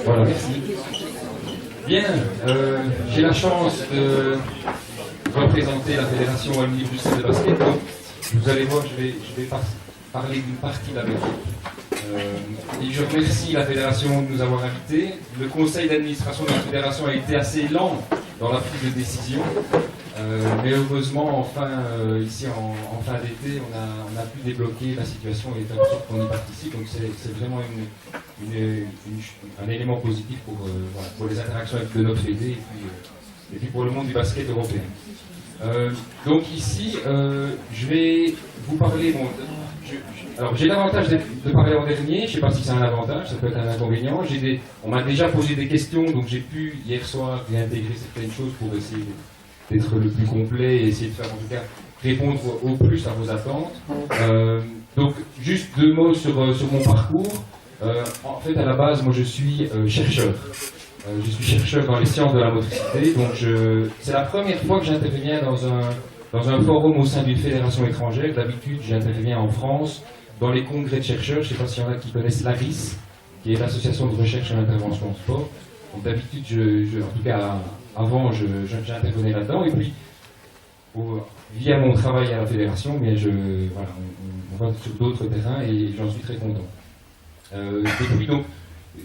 Voilà, merci. Bien, j'ai la chance de représenter la Fédération Wallonie-Bruxelles de basket. Donc, vous allez voir, je vais parler d'une partie de la Belgique. Et je remercie la Fédération de nous avoir invités. Le conseil d'administration de la Fédération a été assez lent dans la prise de décision. Mais heureusement, enfin, ici en fin d'été, on a pu débloquer la situation et faire en sorte qu'on y participe. Donc c'est vraiment un élément positif pour les interactions avec notre Fédé et puis pour le monde du basket européen. Donc ici, je vais vous parler. Alors j'ai l'avantage de parler en dernier. Je ne sais pas si c'est un avantage, ça peut être un inconvénient. On m'a déjà posé des questions, donc j'ai pu hier soir réintégrer certaines choses pour essayer d'être le plus complet et essayer de faire en tout cas répondre au plus à vos attentes. Donc juste 2 mots sur mon parcours. En fait, à la base, moi je suis chercheur. Je suis chercheur dans les sciences de la motricité, donc c'est la première fois que j'interviens dans un forum au sein d'une fédération étrangère. D'habitude, j'interviens en France dans les congrès de chercheurs. Je ne sais pas s'il y en a qui connaissent l'ARIS, qui est l'association de recherche et d'intervention en sport. Donc d'habitude, en tout cas avant, j'intervenais là-dedans. Et puis, via mon travail à la fédération, mais on va sur d'autres terrains et j'en suis très content. Depuis donc,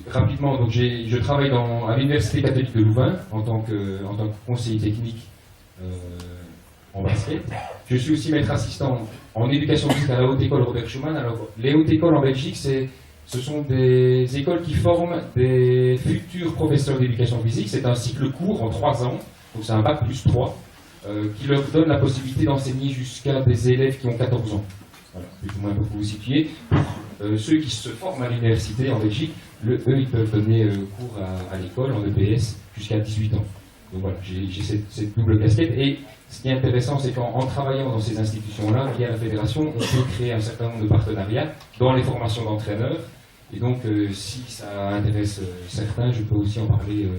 rapidement, donc je travaille à l'Université catholique de Louvain en tant que conseiller technique en basket. Je suis aussi maître assistant en éducation physique à la Haute École Robert Schuman. Alors, les hautes écoles en Belgique, ce sont des écoles qui forment des futurs professeurs d'éducation physique. C'est un cycle court en 3 ans, donc c'est un bac plus 3, qui leur donne la possibilité d'enseigner jusqu'à des élèves qui ont 14 ans. Voilà, plus ou moins pour vous situer. Ceux qui se forment à l'université en Belgique, eux, ils peuvent donner cours à l'école en EPS jusqu'à 18 ans. Donc voilà, j'ai cette double casquette. Et ce qui est intéressant, c'est qu'en travaillant dans ces institutions-là, via la fédération, on peut créer un certain nombre de partenariats dans les formations d'entraîneurs. Et donc, si ça intéresse certains, je peux aussi en parler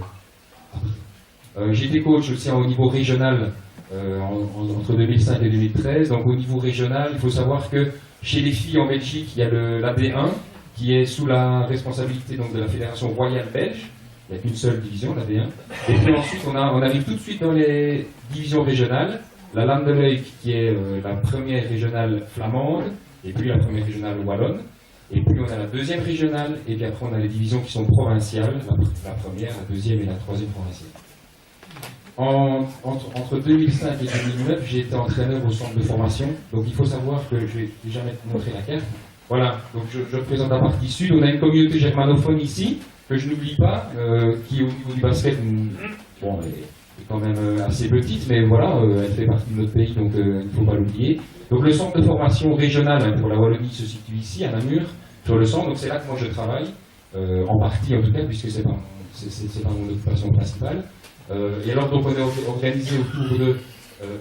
après. J'ai été coach aussi au niveau régional entre 2005 et 2013. Donc au niveau régional, il faut savoir que chez les filles en Belgique, il y a la D1 qui est sous la responsabilité donc, de la Fédération royale belge. Il n'y a qu'une seule division, la D1. Et puis ensuite, on arrive tout de suite dans les divisions régionales. La Landelijk qui est la première régionale flamande, et puis la première régionale wallonne. Et puis on a la 2e régionale, et puis après on a les divisions qui sont provinciales, la première, la 2e et la 3e provinciale. Entre 2005 et 2009, j'ai été entraîneur au centre de formation. Donc il faut savoir que je vais déjà montrer la carte. Voilà, donc je représente la partie sud. On a une communauté germanophone ici, que je n'oublie pas, qui au niveau du basket, bon, elle est quand même assez petite, mais voilà, elle fait partie de notre pays, donc il ne faut pas l'oublier. Donc le centre de formation régional pour la Wallonie se situe ici, à Namur, sur le centre. Donc c'est là que moi je travaille, en partie en tout cas, puisque c'est pas mon occupation principale. Et alors donc on est organisé autour de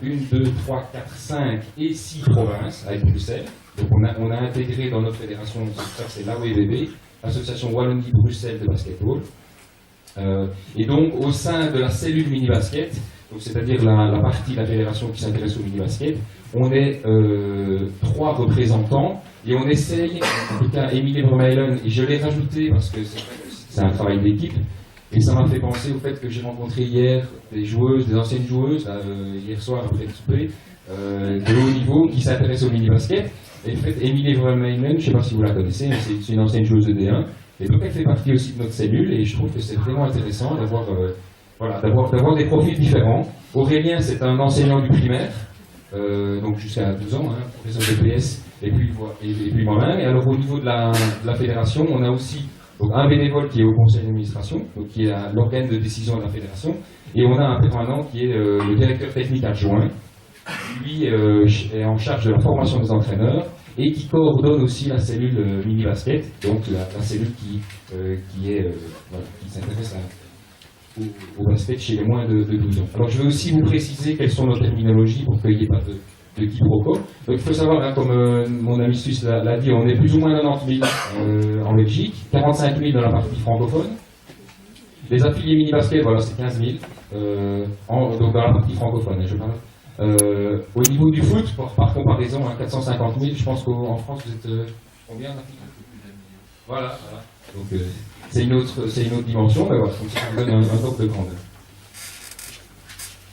1, 2, 3, 4, 5 et 6 provinces avec Bruxelles. Donc on a intégré dans notre fédération, c'est l'AWBB, l'association Wallonie-Bruxelles de basketball. Et donc au sein de la cellule mini-basket, c'est-à-dire la partie de la fédération qui s'intéresse au mini-basket, on est 3 représentants et on essaye, en tout cas Émilie Vermeulen, et je l'ai rajouté parce que c'est un travail d'équipe, et ça m'a fait penser au fait que j'ai rencontré hier des anciennes joueuses, hier soir après le souper, de haut niveau, qui s'intéressent au mini-basket. Et en fait, Émilie Vermeulen, je ne sais pas si vous la connaissez, mais c'est une ancienne joueuse de D1. Et donc elle fait partie aussi de notre cellule, et je trouve que c'est vraiment intéressant d'avoir des profils différents. Aurélien, c'est un enseignant du primaire, donc jusqu'à 12 ans, professeur de PS, et puis moi-même. Et alors au niveau de la fédération, on a aussi donc, un bénévole qui est au conseil d'administration, donc qui est l'organe de décision de la fédération, et on a un permanent qui est le directeur technique adjoint, qui lui est en charge de la formation des entraîneurs et qui coordonne aussi la cellule mini-basket, donc la cellule qui s'intéresse au basket chez les moins de 12 ans. Alors je vais aussi vous préciser quelles sont nos terminologies pour qu'il n'y ait pas de quiproquo. Donc il faut savoir, comme mon ami Suisse l'a dit, on est plus ou moins 90 000 en Belgique, 45 000 dans la partie francophone. Les affiliés mini-basket, voilà, c'est 15 000, donc dans la partie francophone, je parle. Au niveau du foot, par comparaison, 450 000, je pense qu'en France vous êtes combien? Voilà. Donc c'est une autre dimension, mais voilà, comme ça vous donne un ordre de grandeur.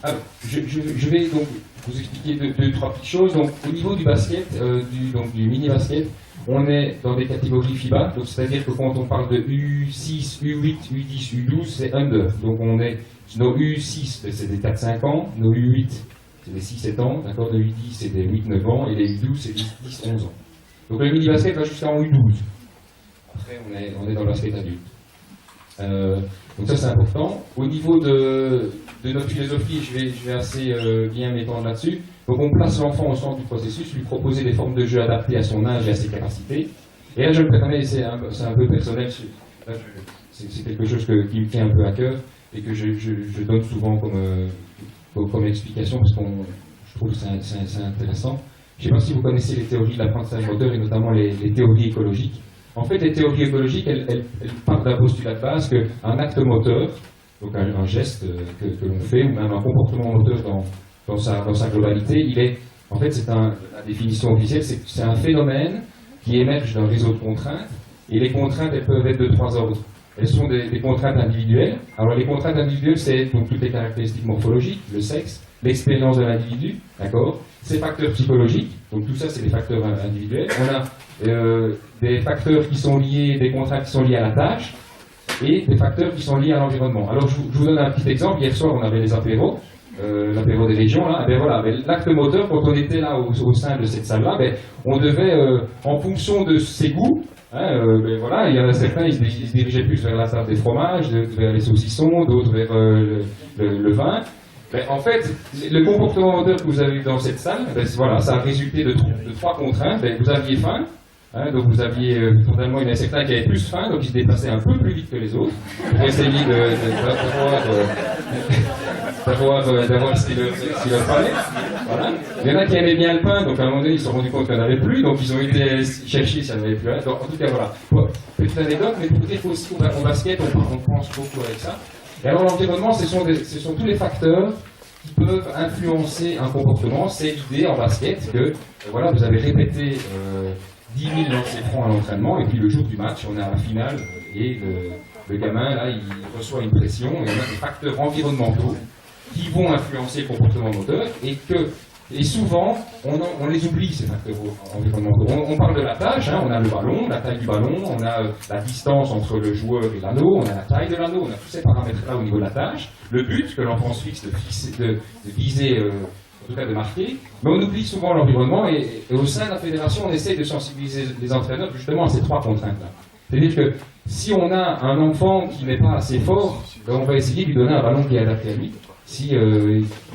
Alors, je vais donc vous expliquer deux, trois petites choses. Donc, au niveau du basket, du mini-basket, on est dans des catégories FIBA, donc c'est-à-dire que quand on parle de U6, U8, U10, U12, c'est under. Donc on est, nos U6, c'est des 4-5 ans, nos U8, c'est des 6-7 ans, d'accord, nos U10, c'est des 8-9 ans, et les U12, c'est des 10-11 ans. Donc le mini-basket va jusqu'en U12. Après, on est dans le basket adulte. Donc ça, c'est important. Au niveau de notre philosophie, je vais assez bien m'étendre là-dessus. Donc on place l'enfant au centre du processus, lui proposer des formes de jeu adaptées à son âge et à ses capacités. Et là, je me permets, c'est un peu personnel, c'est quelque chose qui me tient un peu à cœur et que je donne souvent comme explication parce que je trouve que c'est intéressant. Je ne sais pas si vous connaissez les théories de l'apprentissage moteur et notamment les théories écologiques. En fait, les théories écologiques, elles partent d'un postulat de base qu'un acte moteur, donc un geste que l'on fait, ou même un comportement moteur dans sa globalité, en fait, la définition officielle, c'est un phénomène qui émerge d'un réseau de contraintes, et les contraintes, elles peuvent être de trois ordres. Elles sont des contraintes individuelles. Alors, les contraintes individuelles, c'est donc toutes les caractéristiques morphologiques, le sexe, l'expérience de l'individu, d'accord, ces facteurs psychologiques, donc tout ça, c'est des facteurs individuels. On a des facteurs qui sont liés, des contraintes qui sont liées à la tâche, et des facteurs qui sont liés à l'environnement. Alors, je vous donne un petit exemple. Hier soir, on avait les apéros. L'apéro des régions, là, ben voilà, ben l'acte moteur, quand on était là au sein de cette salle-là, ben, on devait, en fonction de ses goûts, ben voilà, il y en a certains, ils se dirigeaient plus vers la table des fromages, vers les saucissons, d'autres vers le vin. Ben, en fait, le comportement moteur que vous avez eu dans cette salle, ben, voilà, ça a résulté de trois contraintes. Ben, vous aviez faim, donc vous aviez, fondamentalement, il y en a certains qui avaient plus faim, donc ils se déplaçaient un peu plus vite que les autres, pour essayer d'avoir ce qu'il leur fallait. Voilà. Il y en a qui aimaient bien le pain, donc à un moment donné, ils se sont rendus compte qu'il n'y en avait plus, donc ils ont été chercher s'il n'y en avait plus. Donc, en tout cas, voilà. Petite anecdote, mais pour dire qu'aussi, au basket, on pense beaucoup avec ça. Et alors, l'environnement, ce sont tous les facteurs qui peuvent influencer un comportement. C'est l'idée en basket que, voilà, vous avez répété 10 000 lancers francs à l'entraînement, et puis le jour du match, on est à la finale, et le gamin, là, il reçoit une pression, et on a des facteurs environnementaux qui vont influencer le comportement moteur, et souvent, on les oublie, ces facteurs environnementaux. On parle de la tâche, on a le ballon, la taille du ballon, on a la distance entre le joueur et l'anneau, on a la taille de l'anneau, on a tous ces paramètres-là au niveau de la tâche, le but que l'enfant se fixe de viser, en tout cas de marquer, mais on oublie souvent l'environnement, et au sein de la fédération, on essaie de sensibiliser les entraîneurs justement à ces trois contraintes-là. C'est-à-dire que si on a un enfant qui n'est pas assez fort, on va essayer de lui donner un ballon qui est adapté à lui. Si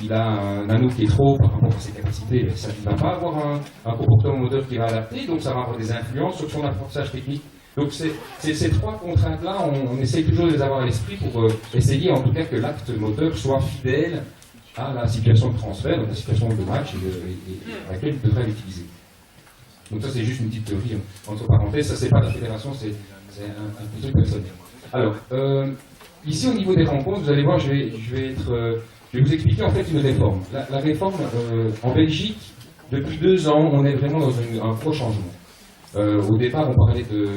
il a un anneau qui est trop par rapport à ses capacités, ça ne va pas avoir un comportement moteur qui va adapter, donc ça va avoir des influences sur son apprentissage technique. Donc ces trois contraintes-là, on essaye toujours de les avoir à l'esprit pour essayer en tout cas que l'acte moteur soit fidèle à la situation de transfert, donc la situation de match et à laquelle il devrait l'utiliser. Donc ça c'est juste une petite théorie entre parenthèses, ça c'est pas de la fédération, c'est un truc personnel. Alors, ici au niveau des rencontres, vous allez voir, je vais vous expliquer en fait une réforme. La réforme, en Belgique, depuis 2 ans, on est vraiment dans un gros changement. Au départ, on parlait de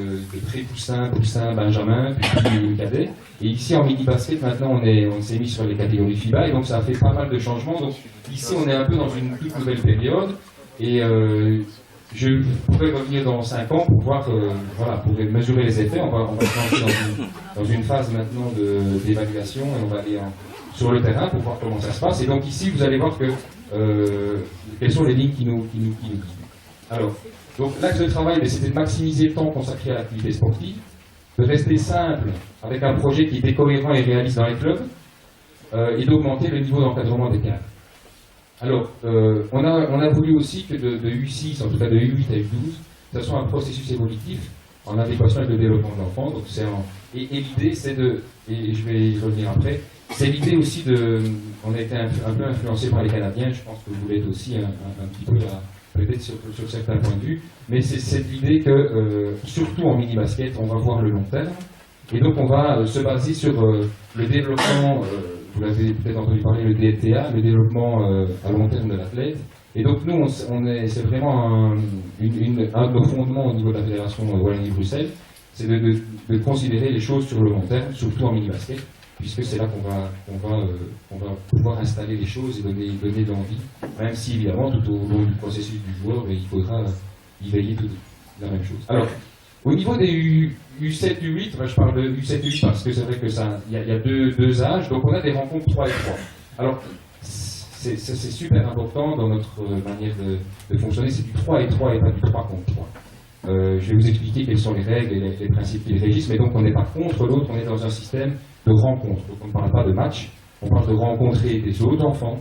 pré-poussin, poussin, benjamin, puis cadet. Et ici, en mini-basket, maintenant, on s'est mis sur les catégories FIBA, et donc ça a fait pas mal de changements. Donc ici, on est un peu dans une toute nouvelle période, et je pourrais revenir dans 5 ans pour voir, voilà, pour mesurer les effets. On va se lancer dans une phase maintenant d'évaluation, et on va aller sur le terrain pour voir comment ça se passe. Et donc ici, vous allez voir que quelles sont les lignes qui nous guident. Alors, donc l'axe de travail, c'était de maximiser le temps consacré à l'activité sportive, de rester simple avec un projet qui était cohérent et réaliste dans les clubs, et d'augmenter le niveau d'encadrement des cadres. Alors, on a voulu aussi que de U6, en tout cas de U8 à U12, ça soit un processus évolutif en adéquation avec le développement de l'enfant. Donc et l'idée, c'est et je vais y revenir après, c'est l'idée aussi on a été un peu influencé par les Canadiens, je pense que vous l'êtes aussi un petit peu peut-être sur certains points de vue, mais c'est cette idée que, surtout en mini-basket, on va voir le long terme, et donc on va se baser sur le développement, vous l'avez peut-être entendu parler, le DLTA, le développement à long terme de l'athlète. Et donc nous, c'est vraiment un de nos fondements au niveau de la Fédération Wallonie-Bruxelles, c'est de considérer les choses sur le long terme, surtout en mini-basket, puisque c'est là qu'on va pouvoir installer les choses et donner de l'envie, même si évidemment tout au long du processus du joueur, il faudra y veiller tout la même chose. Alors, au niveau des U7, U8, je parle de U7, U8 parce que c'est vrai que il y a deux âges, donc on a des rencontres 3 et 3. Alors, c'est super important dans notre manière de fonctionner, c'est du 3 et 3 et pas du 3 contre 3. Je vais vous expliquer quelles sont les règles et les principes qui les régissent, mais donc on n'est pas contre l'autre, on est dans un système de rencontre. Donc on ne parle pas de match, on parle de rencontrer des autres enfants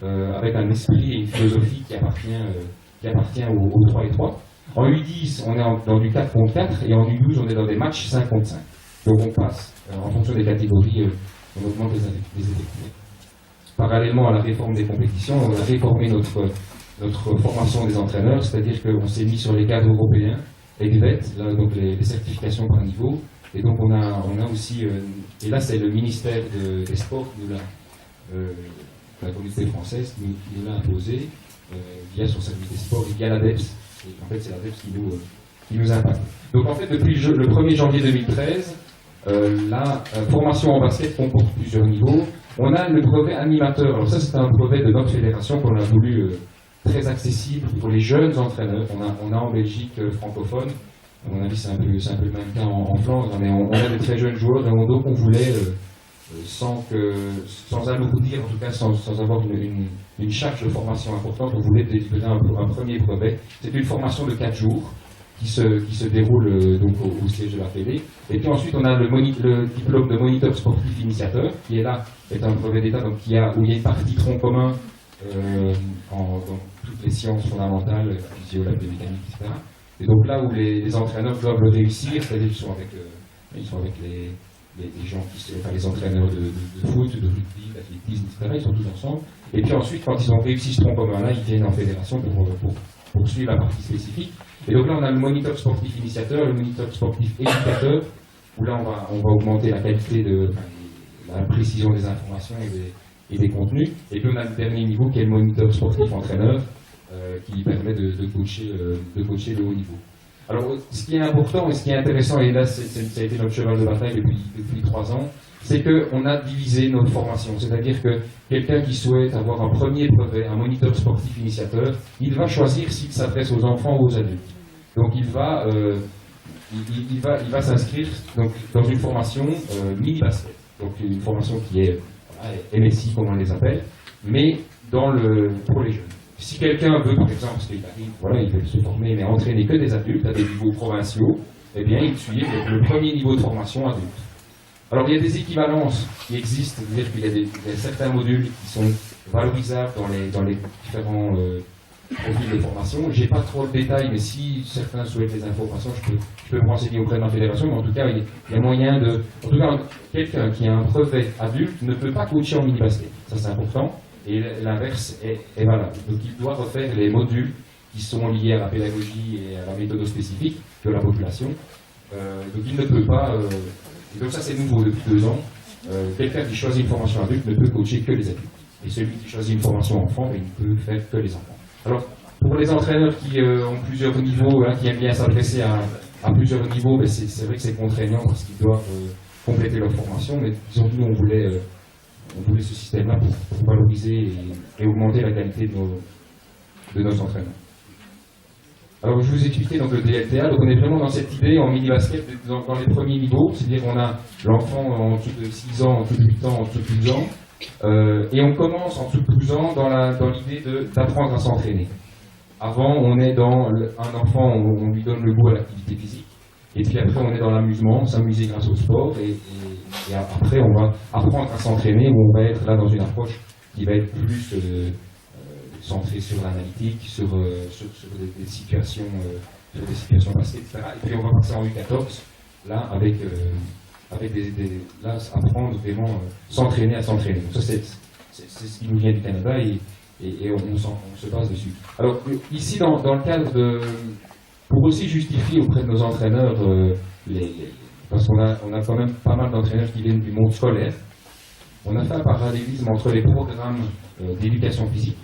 avec un esprit et une philosophie qui appartient au 3 et 3. En U10, on est dans du 4 contre 4 et en U12, on est dans des matchs 5 contre 5. Donc on passe, en fonction des catégories, on augmente les effectifs. Parallèlement à la réforme des compétitions, on a réformé notre formation des entraîneurs, c'est-à-dire qu'on s'est mis sur les cadres européens, EGVET, là, donc les certifications par niveau, et donc on a aussi, et là c'est le ministère des Sports qui nous la communauté française qui nous l'a imposé via son service des sports et via l'ADEPS, et en fait c'est l'ADEPS qui nous impacte. Donc en fait depuis le 1er janvier 2013, la formation en basket comporte plusieurs niveaux. On a le brevet animateur, alors ça c'est un brevet de notre fédération qu'on a voulu très accessible pour les jeunes entraîneurs. On a en Belgique francophone, à mon avis c'est un peu le même cas en Flandre, mais on a de très jeunes joueurs et donc on voulait, sans alourdir, en tout cas sans avoir une charge de formation importante, on voulait délivrer un premier brevet. C'est une formation de 4 jours qui se déroule donc au siège de la Fédé. Et puis ensuite on a le diplôme de moniteur sportif initiateur, qui est là, est un brevet d'État, donc où il y a une partie tronc commun dans toutes les sciences fondamentales, la physio, la biomécanique, etc. Et donc là où les entraîneurs doivent le réussir, c'est-à-dire qu'ils sont avec les gens les entraîneurs de foot, de rugby, d'athlétisme, etc. Ils sont tous ensemble. Et puis ensuite, quand ils ont réussi ce tronc commun-là, ils viennent en fédération pour poursuivre la partie spécifique. Et donc là, on a le moniteur sportif initiateur, le moniteur sportif éducateur, où là, on va augmenter la qualité la précision des informations et des contenus. Et puis on a le dernier niveau qui est le moniteur sportif entraîneur, qui permet de coacher le haut niveau. Alors, ce qui est important et ce qui est intéressant, et là, ça a été notre cheval de bataille depuis 3 ans, c'est qu'on a divisé notre formation. C'est-à-dire que quelqu'un qui souhaite avoir un premier brevet, un moniteur sportif initiateur, il va choisir s'il s'adresse aux enfants ou aux adultes. Donc, il va s'inscrire dans une formation mini-basket. Donc, une formation qui est MSI, comme on les appelle, mais pour les jeunes. Si quelqu'un veut, par exemple, parce qu'il arrive, il veut se former, mais entraîner que des adultes à des niveaux provinciaux, eh bien, il suit le premier niveau de formation adulte. Alors, il y a des équivalences qui existent, c'est-à-dire qu'il y a certains modules qui sont valorisables dans les différents profils de formation. Je n'ai pas trop de détails, mais si certains souhaitent les informations, je peux me renseigner auprès de ma fédération, mais en tout cas, il y a moyen de... En tout cas, quelqu'un qui a un brevet adulte ne peut pas coacher en mini-basket. Ça, c'est important. Et l'inverse est valable. Donc il doit refaire les modules qui sont liés à la pédagogie et à la méthode spécifique de la population. Donc il ne peut pas... et donc ça c'est nouveau depuis 2 ans. Quelqu'un qui choisit une formation adulte ne peut coacher que les adultes. Et celui qui choisit une formation enfant, il ne peut faire que les enfants. Alors pour les entraîneurs qui ont plusieurs niveaux, qui aiment bien s'adresser à plusieurs niveaux, mais c'est vrai que c'est contraignant parce qu'ils doivent compléter leur formation. Mais disons que nous on voulait ce système-là pour valoriser et augmenter la qualité de nos entraîneurs. Alors, je vous expliquais donc le DLTA. Donc, on est vraiment dans cette idée en mini-basket dans les premiers niveaux. C'est-à-dire qu'on a l'enfant en dessous de 6 ans, en dessous de 8 ans, en dessous de 12 ans. Et on commence en dessous de 12 ans dans l'idée d'apprendre à s'entraîner. Avant, on est dans un enfant, on lui donne le goût à l'activité physique. Et puis après, on est dans l'amusement, s'amuser grâce au sport. Et après, on va apprendre à s'entraîner, où on va être là dans une approche qui va être plus centrée sur l'analytique, sur des situations basket, etc. Et puis on va passer en U14, là, avec là, apprendre vraiment, s'entraîner à s'entraîner. Donc ça, c'est ce qui nous vient du Canada et on se base dessus. Alors, ici, dans le cadre pour aussi justifier auprès de nos entraîneurs, parce qu'on a quand même pas mal d'entraîneurs qui viennent du monde scolaire, on a fait un parallélisme entre les programmes d'éducation physique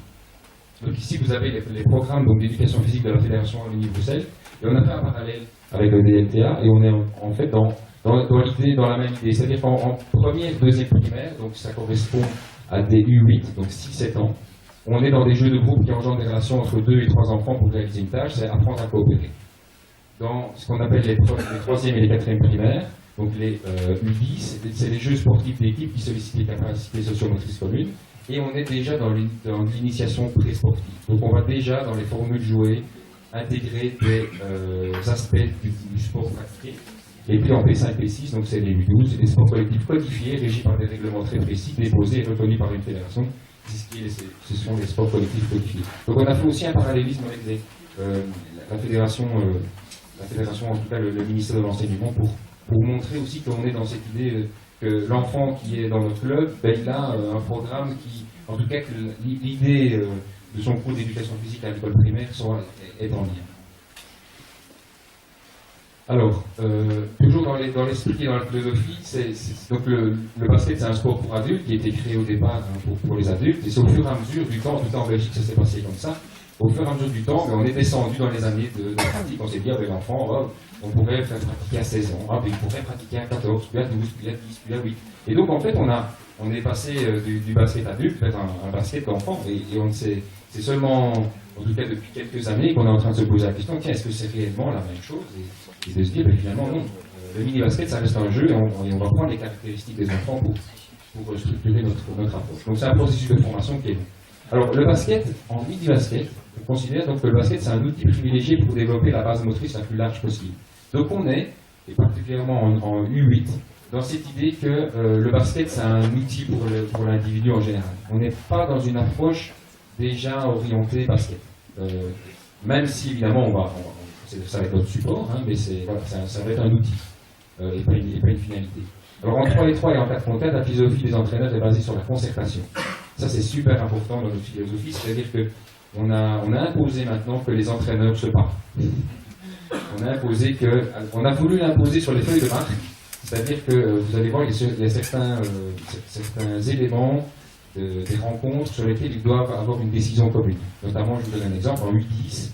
Donc ici, vous avez les programmes d'éducation physique de la Fédération Wallonie-Bruxelles, et on a fait un parallèle avec le DLTA, et on est en fait dans la même idée. C'est-à-dire qu'en première, deuxième primaire, donc ça correspond à des U8, donc 6-7 ans, on est dans des jeux de groupe qui engendrent des relations entre 2 et 3 enfants pour réaliser une tâche, c'est apprendre à coopérer. Dans ce qu'on appelle les troisième et les quatrièmes primaires, donc les U10, c'est les jeux sportifs d'équipe qui sollicitent les capacités socio-motrices communes, et on est déjà dans l'initiation pré-sportive. Donc on va déjà dans les formules jouées intégrer des aspects du sport pratiqué. Et puis en P5 et P6, donc c'est les U12, c'est des sports collectifs codifiés, régis par des règlements très précis, déposés et reconnus par une fédération. Ce sont les sports collectifs codifiés. Donc on a fait aussi un parallélisme avec la fédération, en tout cas le ministère de l'Enseignement, pour montrer aussi qu'on est dans cette idée que l'enfant qui est dans notre club, ben, il a un programme qui, en tout cas, que l'idée de son cours d'éducation physique à l'école primaire est en lien. Alors, toujours dans l'esprit et dans la philosophie, donc le basket c'est un sport pour adultes qui a été créé au départ pour les adultes, et c'est au fur et à mesure du temps, en tout cas en Belgique ça s'est passé comme ça, au fur et à mesure du temps, on est descendu dans les années de pratique, on s'est dit avec l'enfant, on pourrait faire pratiquer à 16 ans, puis il pourrait pratiquer à 14, puis à 12, puis à 10, puis à 8. Et donc en fait on est passé du basket adulte vers un basket d'enfant, et c'est seulement, en tout cas depuis quelques années, qu'on est en train de se poser la question, tiens, est-ce que c'est réellement la même chose, et de se dire, ben, finalement non. Le mini-basket, ça reste un jeu, et on va prendre les caractéristiques des enfants pour structurer notre approche. Donc c'est un processus de formation qui est long. Alors le basket, en mini-basket, on considère donc que le basket c'est un outil privilégié pour développer la base motrice la plus large possible. Donc on est, et particulièrement en U8, dans cette idée que le basket c'est un outil pour l'individu en général. On n'est pas dans une approche déjà orientée basket. Même si évidemment ça va être notre support, hein, mais ça va être un outil et pas une finalité. Alors en 3 et en 4 conquêtes, la philosophie des entraîneurs est basée sur la concertation. Ça c'est super important dans notre philosophie, c'est-à-dire qu'on a imposé maintenant que les entraîneurs se parlent. On a voulu l'imposer sur les feuilles de marque, c'est-à-dire que vous allez voir, il y a certains éléments des rencontres sur lesquels ils doivent avoir une décision commune. Notamment, je vous donne un exemple, en U10,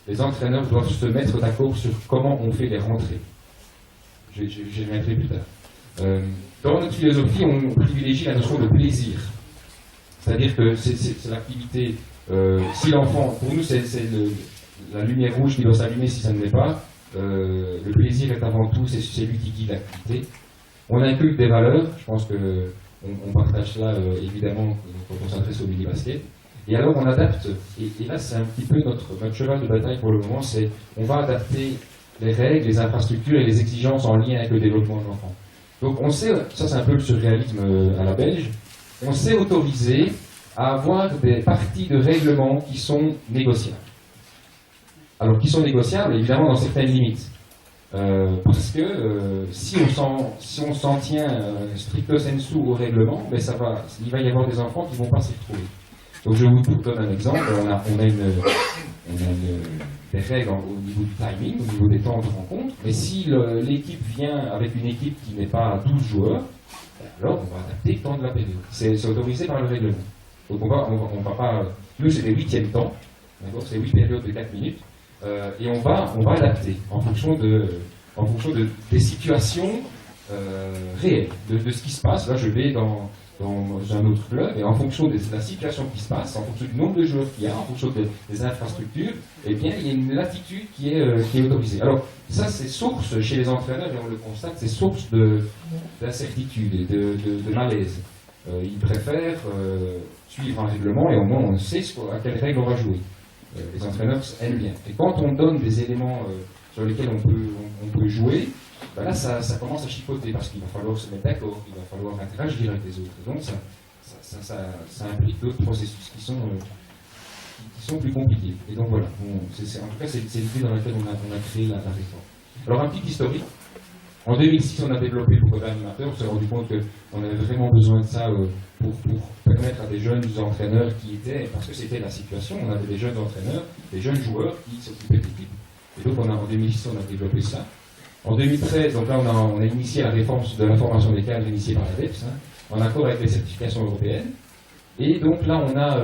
les entraîneurs doivent se mettre d'accord sur comment on fait les rentrées. J'y reviendrai plus tard. Dans notre philosophie, on privilégie la notion de plaisir. C'est-à-dire que c'est l'activité, si l'enfant, pour nous c'est la lumière rouge qui doit s'allumer si ça ne l'est pas, le plaisir est avant tout, c'est lui qui guide l'activité. On inculque des valeurs, je pense qu'on partage cela évidemment quand on s'adresse au mini-basket. Et alors on adapte, et là c'est un petit peu notre cheval de bataille pour le moment, c'est on va adapter les règles, les infrastructures et les exigences en lien avec le développement de l'enfant. Donc on sait, ça c'est un peu le surréalisme à la belge, on s'est autorisé à avoir des parties de règlement qui sont négociables. Alors qui sont négociables évidemment dans certaines limites. Parce que si on s'en tient stricto sensu au règlement, ben il va y avoir des enfants qui ne vont pas s'y retrouver. Donc je vous donne un exemple, on a des règles au niveau du timing, au niveau des temps de rencontre, mais si l'équipe vient avec une équipe qui n'est pas à 12 joueurs, alors on va adapter le temps de la période. C'est autorisé par le règlement. Donc on va pas... Nous c'est les 8e temps, c'est 8 périodes de 4 minutes, et on va adapter en fonction des situations réelles, de ce qui se passe. Là je vais dans un autre club, et en fonction de la situation qui se passe, en fonction du nombre de joueurs qu'il y a, en fonction des infrastructures, eh bien, il y a une latitude qui est autorisée. Alors, ça, c'est source, chez les entraîneurs, et on le constate, c'est source d'incertitude et de malaise. Ils préfèrent suivre un règlement, et au moins, on sait à quelle règle on va jouer. Les entraîneurs aiment bien. Et quand on donne des éléments sur lesquels on peut jouer, ben là, ça commence à chipoter parce qu'il va falloir se mettre d'accord, il va falloir interagir avec les autres. Et donc, ça implique d'autres processus qui sont plus compliqués. Et donc, voilà. En tout cas, c'est l'idée dans laquelle on a créé la réforme. Alors, un petit historique. En 2006, on a développé le programme amateur. On s'est rendu compte qu'on avait vraiment besoin de ça pour permettre à des jeunes entraîneurs qui étaient, parce que c'était la situation, on avait des jeunes entraîneurs, des jeunes joueurs qui s'occupaient d'équipe. Et donc, en 2006, on a développé ça. En 2013, donc là, on a initié la réforme de la formation des cadres initiée par l'ADEPS, en accord avec les certifications européennes. Et donc là, on a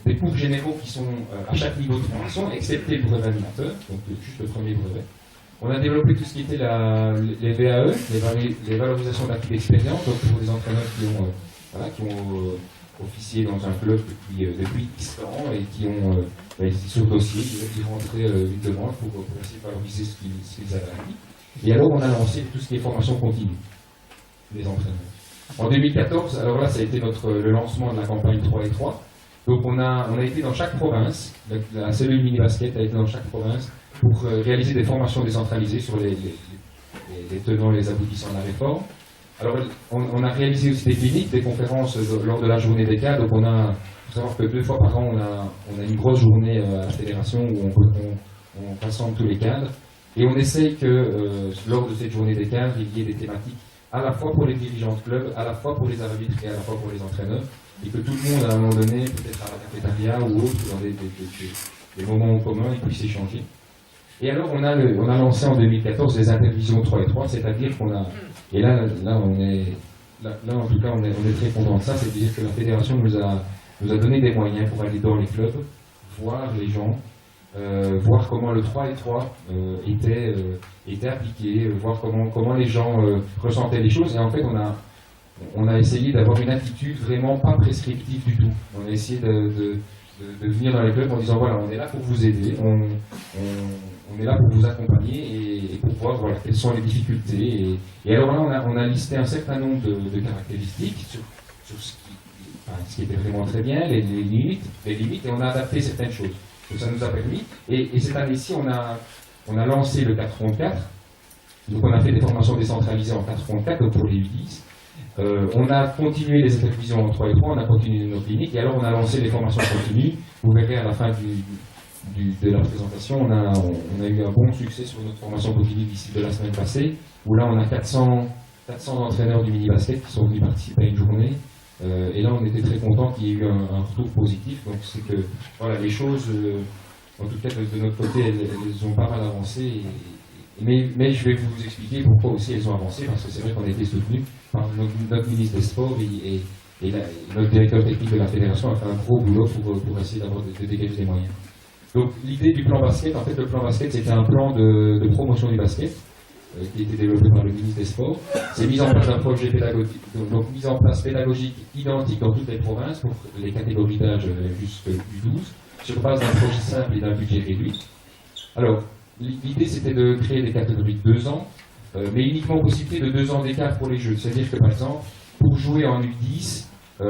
des cours généraux qui sont à chaque niveau de formation, excepté le brevet animateur, donc juste le premier brevet. On a développé tout ce qui était les VAE, les valorisations d'acquis d'expérience, donc pour les entraîneurs qui ont officié dans un club depuis X ans et qui ont sur dossier, qui rentraient une demande pour essayer de valoriser ce qu'ils avaient acquis. Et alors on a lancé tout ce qui est formation continue des entraîneurs. En 2014, alors là ça a été le lancement de la campagne 3 et 3. Donc on a été dans chaque province, la cellule mini-basket a été dans chaque province pour réaliser des formations décentralisées sur les tenants et les aboutissants de la réforme. Alors on a réalisé aussi des cliniques, des conférences lors de la journée des cadres. Donc il faut savoir que 2 fois par an on a une grosse journée à la fédération où on rassemble tous les cadres. Et on essaye que lors de cette journée des cadres, il y ait des thématiques à la fois pour les dirigeants de club, à la fois pour les arbitres et à la fois pour les entraîneurs. Et que tout le monde, à un moment donné, peut-être à la cafétéria ou autre, dans des moments en commun, ils puissent échanger. Et alors, on a lancé en 2014 les intervisions 3 et 3, c'est-à-dire qu'on a... Et là, en tout cas, on est très content de ça, c'est-à-dire que la fédération nous a donné des moyens pour aller dans les clubs, voir les gens, voir comment le 3 et 3 était appliqué, voir comment les gens ressentaient les choses. Et en fait, on a essayé d'avoir une attitude vraiment pas prescriptive du tout. On a essayé de venir dans les clubs en disant voilà, on est là pour vous aider, on est là pour vous accompagner et pour voir voilà, quelles sont les difficultés. Et alors là, on a listé un certain nombre de caractéristiques sur ce qui était vraiment très bien, les limites, et on a adapté certaines choses. Donc ça nous a permis. Et cette année-ci, on a lancé le 4 contre 4. Donc on a fait des formations décentralisées en 4 contre 4, donc pour les U10. On a continué les intervisions en 3 et 3, on a continué nos cliniques, et alors on a lancé les formations continues. Vous verrez à la fin de la présentation, on a eu un bon succès sur notre formation continue d'ici de la semaine passée, où là on a 400 entraîneurs du mini-basket qui sont venus participer à une journée. Et là on était très contents qu'il y ait eu un retour positif, donc c'est que voilà, les choses, en tout cas de notre côté, elles ont pas mal avancé. Mais je vais vous expliquer pourquoi aussi elles ont avancé, parce que c'est vrai qu'on a été soutenus par notre ministre des Sports et notre directeur technique de la fédération a fait un gros boulot pour essayer de dégager des moyens. Donc l'idée du plan basket, en fait le plan basket c'était un plan de promotion du basket qui a été développé par le ministre des Sports. C'est mis en place un projet pédagogique, donc mise en place pédagogique identique dans toutes les provinces pour les catégories d'âge jusqu'à U12, sur base d'un projet simple et d'un budget réduit. Alors, l'idée c'était de créer des catégories de 2 ans, mais uniquement possibilité de 2 ans d'écart pour les jeux. C'est-à-dire que par exemple, pour jouer en U10, il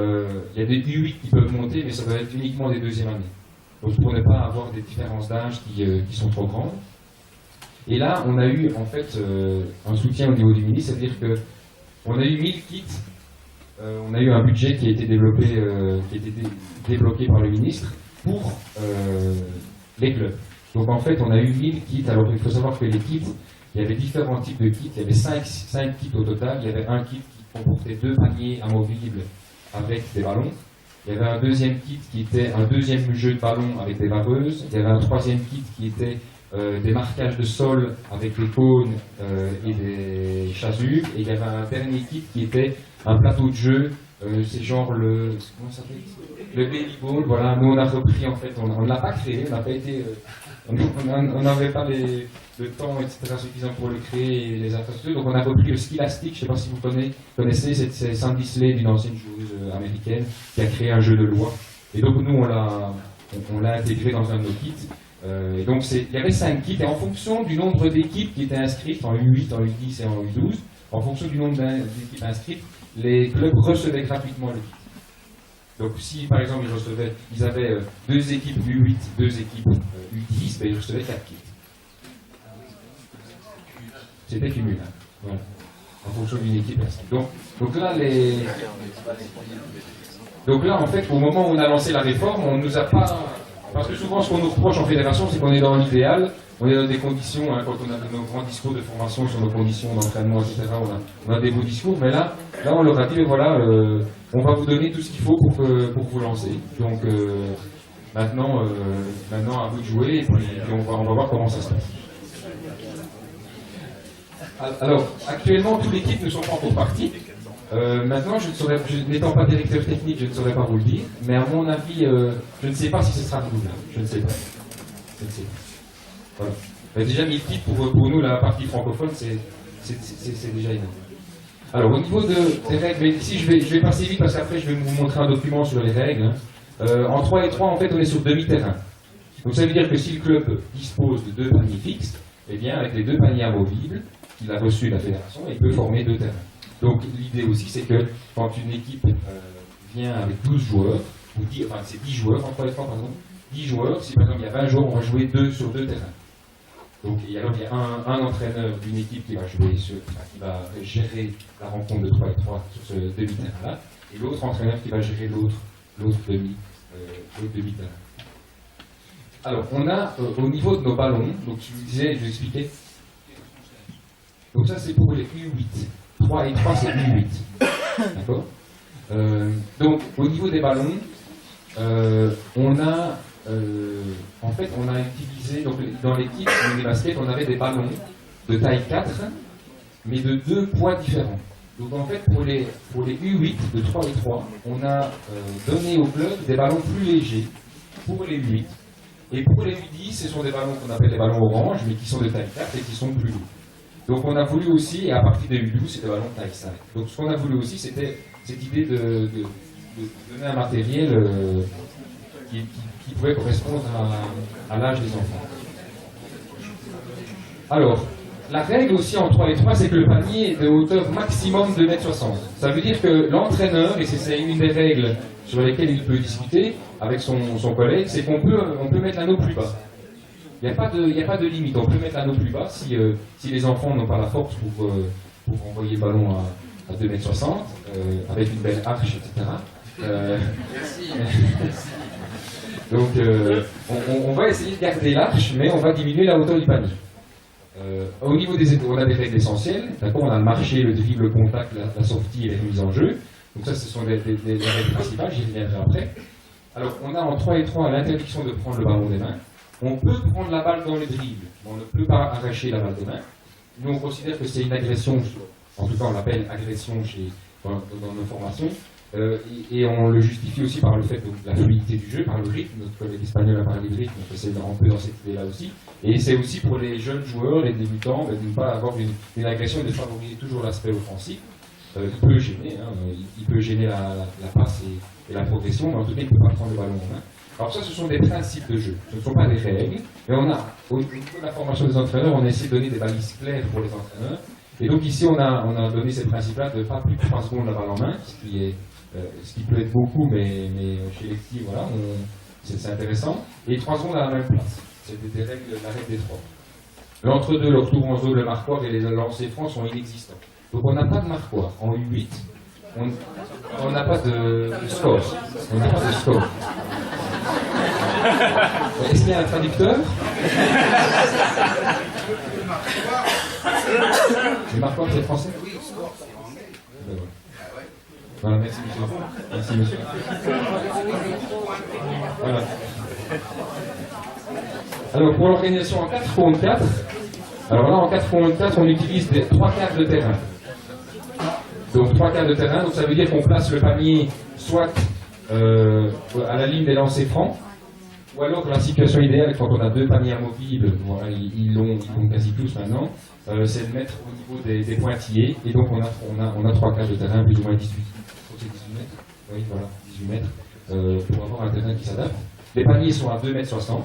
y a des U8 qui peuvent monter, mais ça doit être uniquement des 2e années. Donc pour ne pas avoir des différences d'âge qui sont trop grandes. Et là, on a eu en fait un soutien au niveau du ministre, c'est-à-dire qu'on a eu 1000 kits, on a eu un budget qui a été développé, qui a été débloqué par le ministre pour les clubs. Donc en fait, on a eu 1000 kits. Alors il faut savoir que les kits, il y avait différents types de kits. Il y avait 5 kits au total. Il y avait un kit qui comportait 2 paniers amovibles avec des ballons. Il y avait un deuxième kit qui était un deuxième jeu de ballon avec des vareuses. Il y avait un troisième kit qui était des marquages de sol avec des cônes et des chasubles. Et il y avait un dernier kit qui était un plateau de jeu. C'est genre comment ça s'appelle ? Le baby ball. Voilà, nous on a repris en fait, on ne l'a pas créé, on n'a pas été... on n'avait pas le temps, etc., suffisant pour le créer et les infrastructures, donc on a repris le ski élastique. Je ne sais pas si vous connaissez, c'est Sandy Slade, une ancienne joueuse américaine, qui a créé un jeu de loi. Et donc nous, on l'a intégré dans un de nos kits. Et donc il y avait 5 kits, et en fonction du nombre d'équipes qui étaient inscrites, en U8, en U10 et en U12, en fonction du nombre d'équipes inscrites, les clubs recevaient gratuitement le kit. Donc si par exemple ils avaient 2 équipes U8, 2 équipes U10, ben, ils recevaient 4 kits. C'était cumulé, voilà, en fonction d'une équipe inscrite. Donc là en fait, au moment où on a lancé la réforme, on ne nous a pas... Parce que souvent ce qu'on nous reproche en fédération, c'est qu'on est dans l'idéal, on est dans des conditions, quand on a nos grands discours de formation sur nos conditions d'entraînement, etc., on a des beaux discours, mais là on leur a dit, voilà, on va vous donner tout ce qu'il faut pour vous lancer. Donc maintenant à vous de jouer, et puis on va voir comment ça se passe. Alors, actuellement, tous les kits ne sont pas encore partis. Maintenant, n'étant pas directeur technique, je ne saurais pas vous le dire, mais à mon avis, je ne sais pas si ce sera renouvelable. Je ne sais pas. Je ne sais pas. Voilà. Mais déjà, 1000 titres pour nous, la partie francophone, c'est déjà énorme. Alors, au niveau des règles, mais ici, je vais passer vite parce qu'après, je vais vous montrer un document sur les règles. En 3 et 3, en fait, on est sur demi-terrain. Donc, ça veut dire que si le club dispose de 2 paniers fixes, eh bien, avec les 2 paniers amovibles qu'il a reçus de la fédération, il peut former 2 terrains. Donc, l'idée aussi, c'est que quand une équipe vient avec 12 joueurs, ou 10, enfin, c'est 10 joueurs en 3 et 3, pardon, 10 joueurs, si par exemple il y a 20 joueurs, on va jouer 2 sur 2 terrains. Donc, alors, il y a un entraîneur d'une équipe qui va jouer qui va gérer la rencontre de 3 et 3 sur ce demi-terrain-là, et l'autre entraîneur qui va gérer l'autre demi-terrain. Alors, on a au niveau de nos ballons, donc je vous expliquais. Donc ça, c'est pour les U8. 3 et 3, c'est U8. D'accord. Donc, au niveau des ballons, on a utilisé, donc, dans l'équipe des baskets, on avait des ballons de taille 4, mais de 2 poids différents. Donc en fait, pour les U8 de 3 et 3, on a donné au club des ballons plus légers pour les U8. Et pour les U10, ce sont des ballons qu'on appelle les ballons orange, mais qui sont de taille 4 et qui sont plus lourds. Donc on a voulu aussi, et à partir des U12, c'est des ballons de taille 5. Donc ce qu'on a voulu aussi, c'était cette idée de donner un matériel qui pouvait correspondre à l'âge des enfants. Alors, la règle aussi en 3 et 3, c'est que le panier est de hauteur maximum de 2,60 m. Ça veut dire que l'entraîneur, et c'est une des règles sur lesquelles il peut discuter avec son collègue, c'est qu'on peut mettre l'anneau plus bas. Il n'y a pas de limite, on peut mettre l'anneau plus bas si les enfants n'ont pas la force pour envoyer le ballon à 2,60 m, avec une belle arche, etc. Merci. Donc, on va essayer de garder l'arche, mais on va diminuer la hauteur du panier. Au niveau on a des règles essentielles. D'accord, on a le marché, le dribble, le contact, la sortie et les remises en jeu. Donc ça, ce sont les règles principales, j'y reviendrai après. Alors, on a en 3 et 3 l'interdiction de prendre le ballon des mains. On peut prendre la balle dans le dribble, mais on ne peut pas arracher la balle des mains. Nous, on considère que c'est une agression, en tout cas on l'appelle agression dans nos formations. Et on le justifie aussi par le fait de la fluidité du jeu, par le rythme. Notre collègue espagnol a parlé de rythme, donc c'est un peu dans cette idée-là aussi. Et c'est aussi pour les jeunes joueurs, les débutants, de ne pas avoir une agression et de favoriser toujours l'aspect offensif. Il peut gêner, il peut gêner la passe et la progression, mais en tout cas il ne peut pas prendre le ballon en main. Alors ça, ce sont des principes de jeu, ce ne sont pas des règles, mais au niveau de la formation des entraîneurs, on a essayé de donner des balises claires pour les entraîneurs. Et donc ici, on a donné ces principes-là de pas plus de 3 secondes la balle en main, ce qui peut être beaucoup, mais chez les petits, voilà, c'est intéressant. Et 3 secondes à la même place. C'est la règle des 3. L'entre-deux, le retour en zone, le marquoir et les lancers francs sont inexistants. Donc on n'a pas de marquoir. En U8, on n'a pas de score. On n'a pas de score. Est-ce qu'il y a un traducteur? Le marquoir, c'est français? Oui, score, c'est anglais. Voilà, merci monsieur. Merci monsieur. Voilà. Alors pour l'organisation en 4 contre 4, alors là en 4 contre 4 on utilise 3 quarts de terrain. Donc 3 quarts de terrain, donc ça veut dire qu'on place le panier soit à la ligne des lancers francs, ou alors la situation idéale quand on a 2 paniers amovibles, voilà, ils l'ont quasi tous maintenant, c'est de mettre au niveau des pointillés, et donc on a 3 quarts de terrain, plus ou moins 18. C'est 18 mètres. Oui, voilà, 18 mètres, pour avoir un terrain qui s'adapte. Les paniers sont à 2,60 m.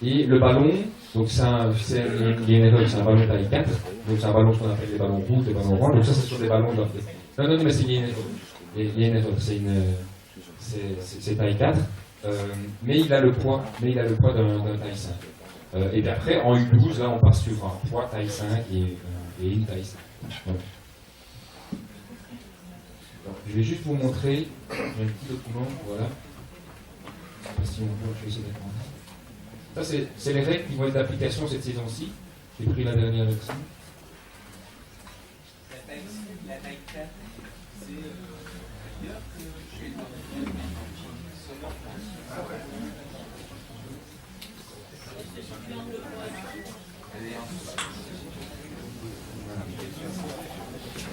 Et le ballon, donc il y a une erreur, c'est un ballon de taille 4. Donc c'est un ballon qu'on appelle les ballons rouges, les ballons oranges. Donc ça, c'est sur des ballons de... Non, mais il y a une erreur. Il y a une erreur, c'est taille 4. Mais il a le poids d'un taille 5. Et puis après, en U12, là, on passe sur un poids taille 5 et une taille 5. Donc, je vais juste vous montrer un petit document, voilà. Je ne sais pas si on peut, je vais essayer d'être. Ça, c'est les règles qui vont être d'application cette saison-ci. J'ai pris la dernière version. La taille 4, c'est meilleur que chez le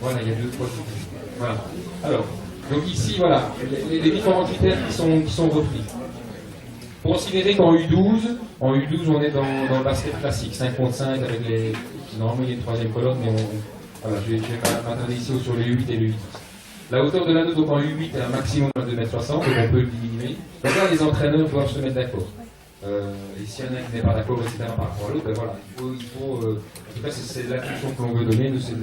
Voilà, il y a 2 fois. Voilà. Alors, donc ici, voilà, les différents critères qui sont repris. Considérez qu'en U12, on est dans le basket classique, 5 contre 5 avec les. Normalement, il y a une troisième colonne, mais voilà, je vais m'attarder ici sur le U8 et le U10. La hauteur de l'anneau, donc en U8, est un maximum de 2,60 m, donc on peut le diminuer. Donc là, les entraîneurs doivent se mettre d'accord. Et s'il y en a qui n'est pas d'accord, etc., par rapport à l'autre, ben voilà, il faut en tout cas, c'est l'impulsion que l'on veut donner, nous, c'est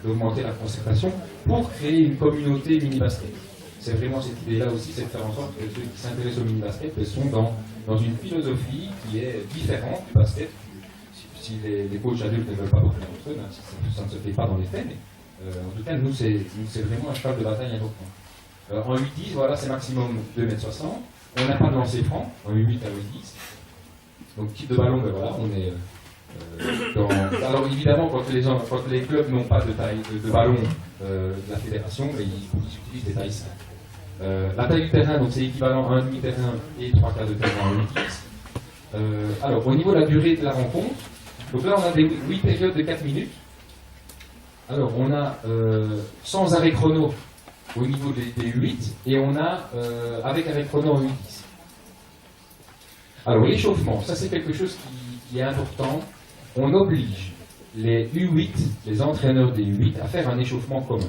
d'augmenter la concertation pour créer une communauté mini-basket. C'est vraiment cette idée-là aussi, c'est de faire en sorte que ceux qui s'intéressent au mini-basket sont dans une philosophie qui est différente du basket. Si les coachs adultes ne veulent pas parler entre eux, même si ça ne se fait pas dans les faits, mais en tout cas, nous, c'est vraiment un cheval de bataille important. En U10, voilà, c'est maximum 2,60 m. On n'a pas de lancer franc, en U8 à U10. Donc, type de ballon, ben voilà, on est alors évidemment, quand les clubs n'ont pas de taille de ballon de la fédération, ben, ils utilisent des tailles 5. La taille du terrain, donc c'est équivalent à un demi-terrain et 3 quarts de terrain en U10. Alors, au niveau de la durée de la rencontre, donc là, on a des 8 périodes de 4 minutes. Alors, on a sans arrêt chrono au niveau des U8 et on a avec arrêt chrono en U10. Alors, l'échauffement, ça c'est quelque chose qui est important. On oblige les U8, les entraîneurs des U8, à faire un échauffement commun.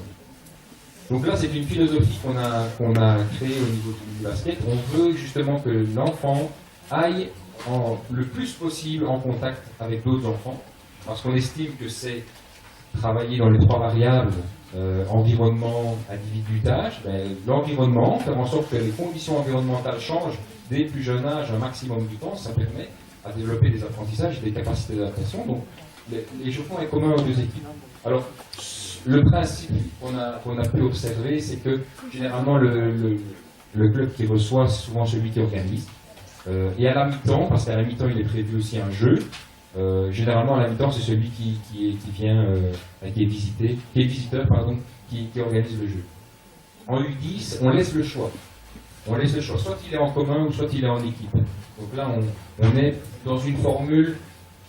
Donc là, c'est une philosophie qu'on a créée au niveau du basket. On veut justement que l'enfant aille le plus possible en contact avec d'autres enfants, parce qu'on estime que c'est travailler dans les 3 variables, environnement, individu, tâche, l'environnement, faire en sorte que les conditions environnementales changent dès le plus jeune âge un maximum du temps, ça permet à développer des apprentissages et des capacités d'adaptation. Donc l'échauffement est commun aux 2 équipes. Alors, le principe qu'on a pu observer, c'est que généralement le club qui reçoit, c'est souvent celui qui organise. Et à la mi-temps, parce qu'à la mi-temps il est prévu aussi un jeu, généralement à la mi-temps c'est celui qui est visiteur, qui organise le jeu. En U10, on laisse le choix. Soit il est en commun ou soit il est en équipe. Donc là, on est dans une formule,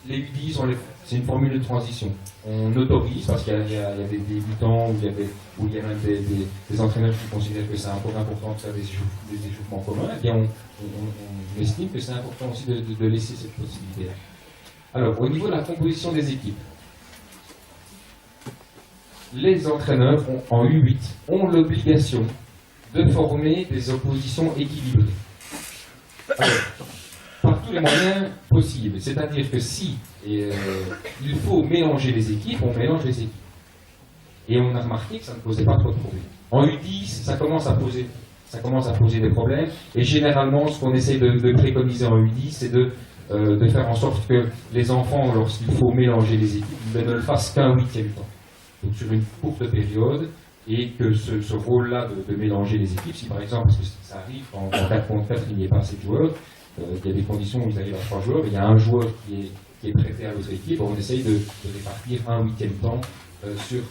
les U10, c'est une formule de transition. On autorise, parce qu'il y a des débutants ou il y a même des entraîneurs qui considèrent que c'est important de faire des échauffements communs, eh bien on estime que c'est important aussi de laisser cette possibilité-là. Alors, au niveau de la composition des équipes, les entraîneurs en U8 ont l'obligation de former des oppositions équilibrées. Alors, par tous les moyens possibles. C'est-à-dire que si il faut mélanger les équipes, on mélange les équipes. Et on a remarqué que ça ne posait pas trop de problèmes. En U10, ça commence à poser des problèmes. Et généralement, ce qu'on essaie de préconiser en U10, c'est de faire en sorte que les enfants, lorsqu'il faut mélanger les équipes, ne le fassent qu'un 8e temps. Donc sur une courte période, et que ce rôle-là de mélanger les équipes, si par exemple, parce que ça arrive, en 4 contre 4, il n'y a pas assez de joueurs, il y a des conditions où ils arrivent à 3 joueurs, et il y a un joueur qui est prêté à l'autre équipe, on essaye de répartir un 8e temps sur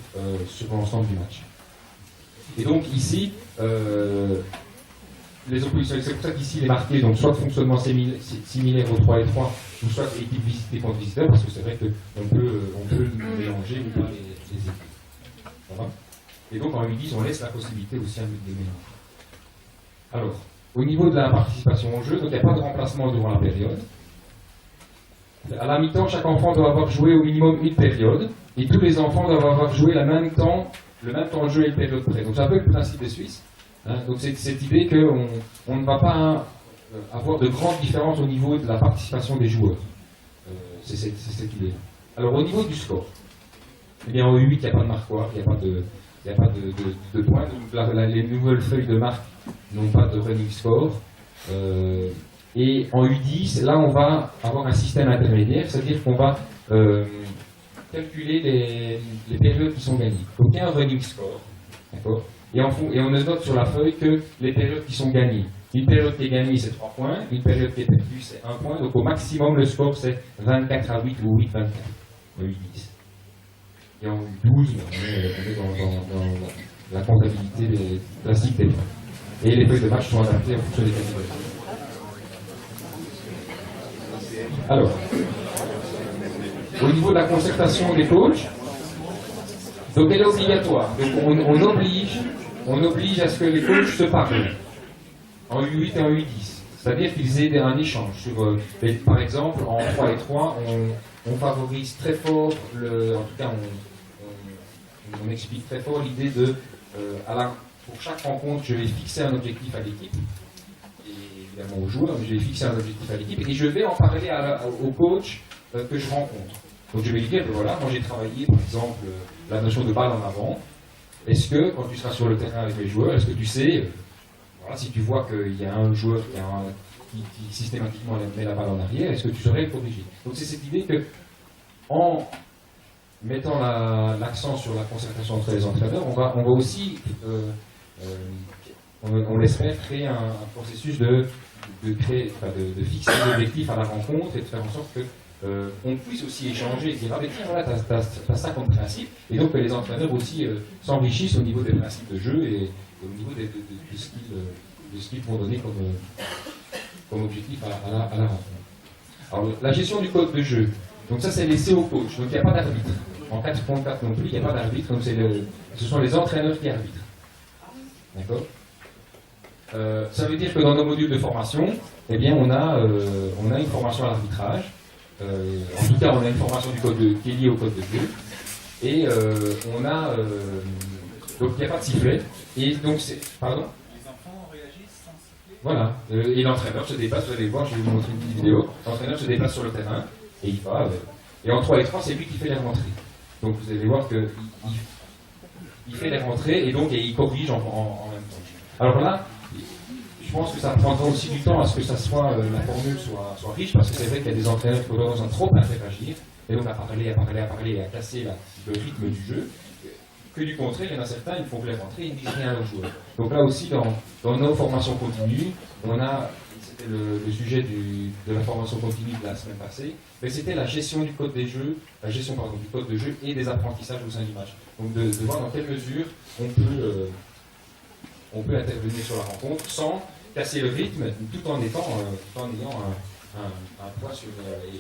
l'ensemble du match. Et donc ici, les oppositions, c'est pour ça qu'ici il est marqué, donc soit fonctionnement similaire aux 3 et 3, ou soit équipe visitée contre visiteur, parce que c'est vrai qu'on peut mélanger ou pas les équipes. Ça va ? Et donc en U10, on laisse la possibilité aussi à des mélanges. Alors, au niveau de la participation au jeu, donc il n'y a pas de remplacement durant la période. À la mi-temps, chaque enfant doit avoir joué au minimum une période, et tous les enfants doivent avoir joué le même temps de jeu et une période près. Donc c'est un peu le principe des Suisses. Hein. Donc c'est cette idée qu'on ne va pas avoir de grandes différences au niveau de la participation des joueurs. C'est cette idée-là. Alors au niveau du score, eh bien en U8, il n'y a pas de marquoir, il n'y a pas de points. Donc, les nouvelles feuilles de marque n'ont pas de running score. Et en U10, là, on va avoir un système intermédiaire, c'est-à-dire qu'on va calculer les périodes qui sont gagnées. Donc, il y a un running score, d'accord ? Et on ne note sur la feuille que les périodes qui sont gagnées. Une période qui est gagnée, c'est 3 points. Une période qui est perdue, c'est 1 point. Donc, au maximum, le score, c'est 24-8 ou 8-24 en U10. Et en U12, on est dans la comptabilité classique des points. Et les feuilles de match sont adaptées en fonction des catégories. Alors, au niveau de la concertation des coachs, donc elle est obligatoire. Donc on oblige à ce que les coachs se parlent en U8 et en U10. C'est-à-dire qu'ils aient un échange. Par exemple, en 3 et 3, on favorise très fort, en tout cas on explique très fort l'idée de, pour chaque rencontre, je vais fixer un objectif à l'équipe, et évidemment aux joueurs, mais je vais fixer un objectif à l'équipe, et je vais en parler au coach que je rencontre. Donc je vais lui dire, ben voilà, moi j'ai travaillé par exemple la notion de balle en avant. Est-ce que quand tu seras sur le terrain avec les joueurs, est-ce que tu sais, voilà, si tu vois qu'il y a un joueur qui systématiquement met la balle en arrière, est-ce que tu saurais le corriger? Donc c'est cette idée que, en mettant l'accent sur la concertation entre les entraîneurs, on va aussi, on l'espère, créer un processus de fixer des objectifs à la rencontre et de faire en sorte que on puisse aussi échanger et dire, ah mais tiens, voilà, t'as ça comme principe, et donc que les entraîneurs aussi s'enrichissent au niveau des principes de jeu et au niveau de ce qu'ils vont donner comme objectif à la rencontre. Alors, la gestion du code de jeu, donc ça c'est laissé au coach, donc il n'y a pas d'arbitre. En 4.4 non plus, il n'y a pas d'arbitre, donc ce sont les entraîneurs qui arbitrent. D'accord? Ça veut dire que dans nos modules de formation, eh bien, on a une formation à l'arbitrage. En tout cas, on a une formation qui est liée au code de jeu. Et on a... donc, il n'y a pas de sifflet. Et donc, pardon? Les enfants réagissent sans siffler. Voilà. Et l'entraîneur se déplace, vous allez voir, je vais vous montrer une petite vidéo. L'entraîneur se déplace sur le terrain et il va... et en 3 et 3, c'est lui qui fait les rentrées. Donc, vous allez voir qu'il fait les rentrées et donc il corrige en même temps. Alors là, je pense que ça prendra aussi du temps à ce que la formule soit riche, parce que c'est vrai qu'il y a des entraîneurs qui ont tendance à trop interagir, et donc à parler et à casser le rythme du jeu. Que du contraire, il y en a certains, ils font que les rentrées, ils ne disent rien aux joueurs. Donc là aussi, dans nos formations continues, c'était le sujet de la formation continue de la semaine passée, mais c'était la gestion du code des jeux, du code de jeu et des apprentissages au sein du match. Donc de voir dans quelle mesure on peut intervenir sur la rencontre sans casser le rythme, tout en ayant un poids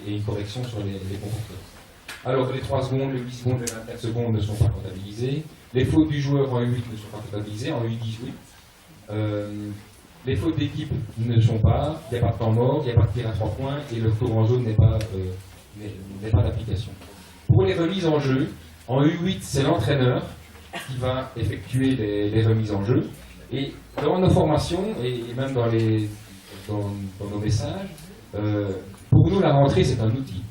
et une correction sur les comportements. Alors, les 3 secondes, les 8 secondes, les 24 secondes ne sont pas comptabilisées. Les fautes du joueur en U8 ne sont pas comptabilisées, en U10, oui. Les fautes d'équipe ne sont pas, il n'y a pas de temps mort, il n'y a pas de tir à 3 points, et le retour en zone n'est pas d'application. Pour les remises en jeu, en U8, c'est l'entraîneur qui va effectuer les remises en jeu. Et dans nos formations, et même dans nos messages, pour nous, la rentrée, c'est un outil.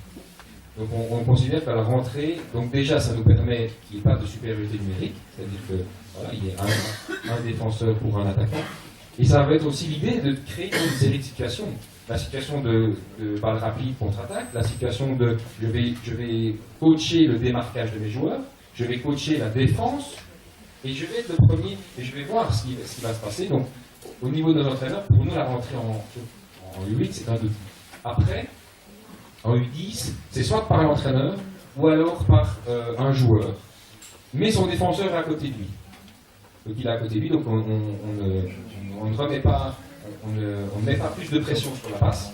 Donc on considère que la rentrée, donc déjà, ça nous permet qu'il n'y ait pas de supériorité numérique, c'est-à-dire que voilà, il y a un défenseur pour un attaquant. Et ça va être aussi l'idée de créer une série de situations. La situation de balle rapide contre-attaque, la situation de je vais coacher le démarquage de mes joueurs, je vais coacher la défense, et je vais être le premier, et je vais voir ce qui va se passer. Donc, au niveau de nos entraîneurs, pour nous, la rentrée en U8, c'est un outil. Après, en U10, c'est soit par l'entraîneur, ou alors par un joueur. Mais son défenseur est à côté de lui. Donc, il est à côté de lui, donc on ne remet pas, on ne met pas plus de pression sur la passe.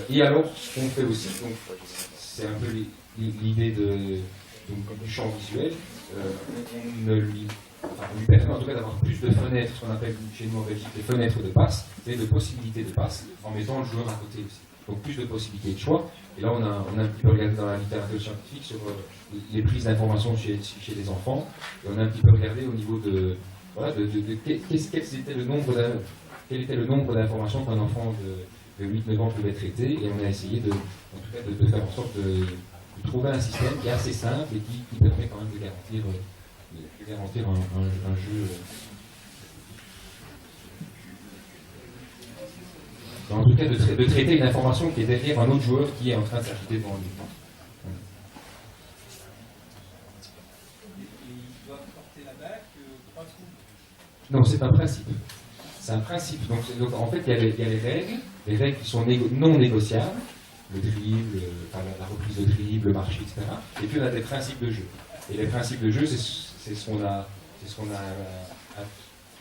Et alors, ce qu'on fait aussi, donc, c'est un peu l'idée du champ visuel, on lui permet en tout cas d'avoir plus de fenêtres, ce qu'on appelle chez nous en Belgique des fenêtres de passe, et de possibilités de passe, en mettant le joueur à côté aussi. Donc plus de possibilités de choix. Et là, on a un petit peu regardé dans la littérature scientifique sur les prises d'informations chez les enfants, et on a un petit peu regardé au niveau de quel était le nombre d'informations qu'un enfant de 8-9 ans pouvait traiter, et on a essayé de faire en sorte de trouver un système qui est assez simple et qui permet quand même de garantir un jeu. En tout cas, de traiter une information qui est derrière un autre joueur qui est en train de s'agiter devant lui. Ils doivent porter la balle 3 coups. Non, c'est un principe. C'est un principe. Donc en fait, il y a les règles qui sont non négociables, le dribble, la reprise de dribble, le marché, etc. Et puis on a des principes de jeu. Et les principes de jeu, c'est ce qu'on a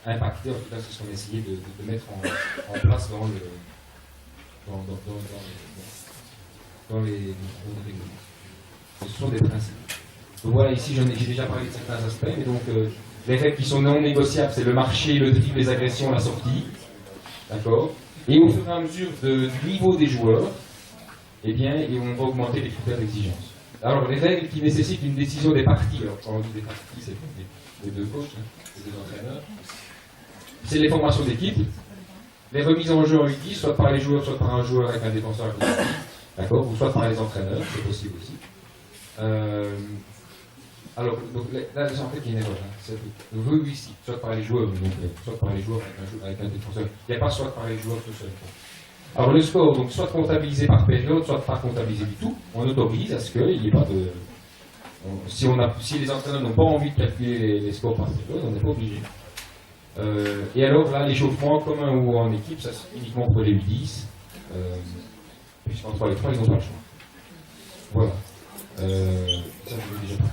impacté, en tout cas, c'est ce qu'on a essayé de mettre en place dans les règlements. ce sont des principes. Donc voilà, ici j'ai déjà parlé de certains aspects, mais donc les règles qui sont non négociables, c'est le marché, le dribble, les agressions, la sortie. D'accord. Et au fur et à mesure du niveau des joueurs, eh bien, on va augmenter les critères d'exigence. Alors, les règles qui nécessitent une décision des parties, alors quand on dit des parties, c'est les deux coachs, hein, les deux entraîneurs, c'est les formations d'équipe, les remises en jeu en U10, soit par les joueurs, soit par un joueur avec un défenseur à côté, d'accord, ou soit par les entraîneurs, c'est possible aussi. Alors, donc, là, en fait, il y a une erreur. Hein. Oui, ici, soit par les joueurs, donc, soit par les joueurs avec un défenseur. Il n'y a pas soit par les joueurs tout seul. Alors, le score, donc, soit comptabilisé par période, soit pas comptabilisé du tout. On autorise à ce qu'il n'y ait pas de. Si les entraîneurs n'ont pas envie de calculer les scores par période, on n'est pas obligé. Et alors, là, l'échauffement en commun ou en équipe, ça c'est uniquement pour les U10. Puisqu'en 3 et 3, ils n'ont pas le choix. Voilà. Ça, je l'ai déjà parlé.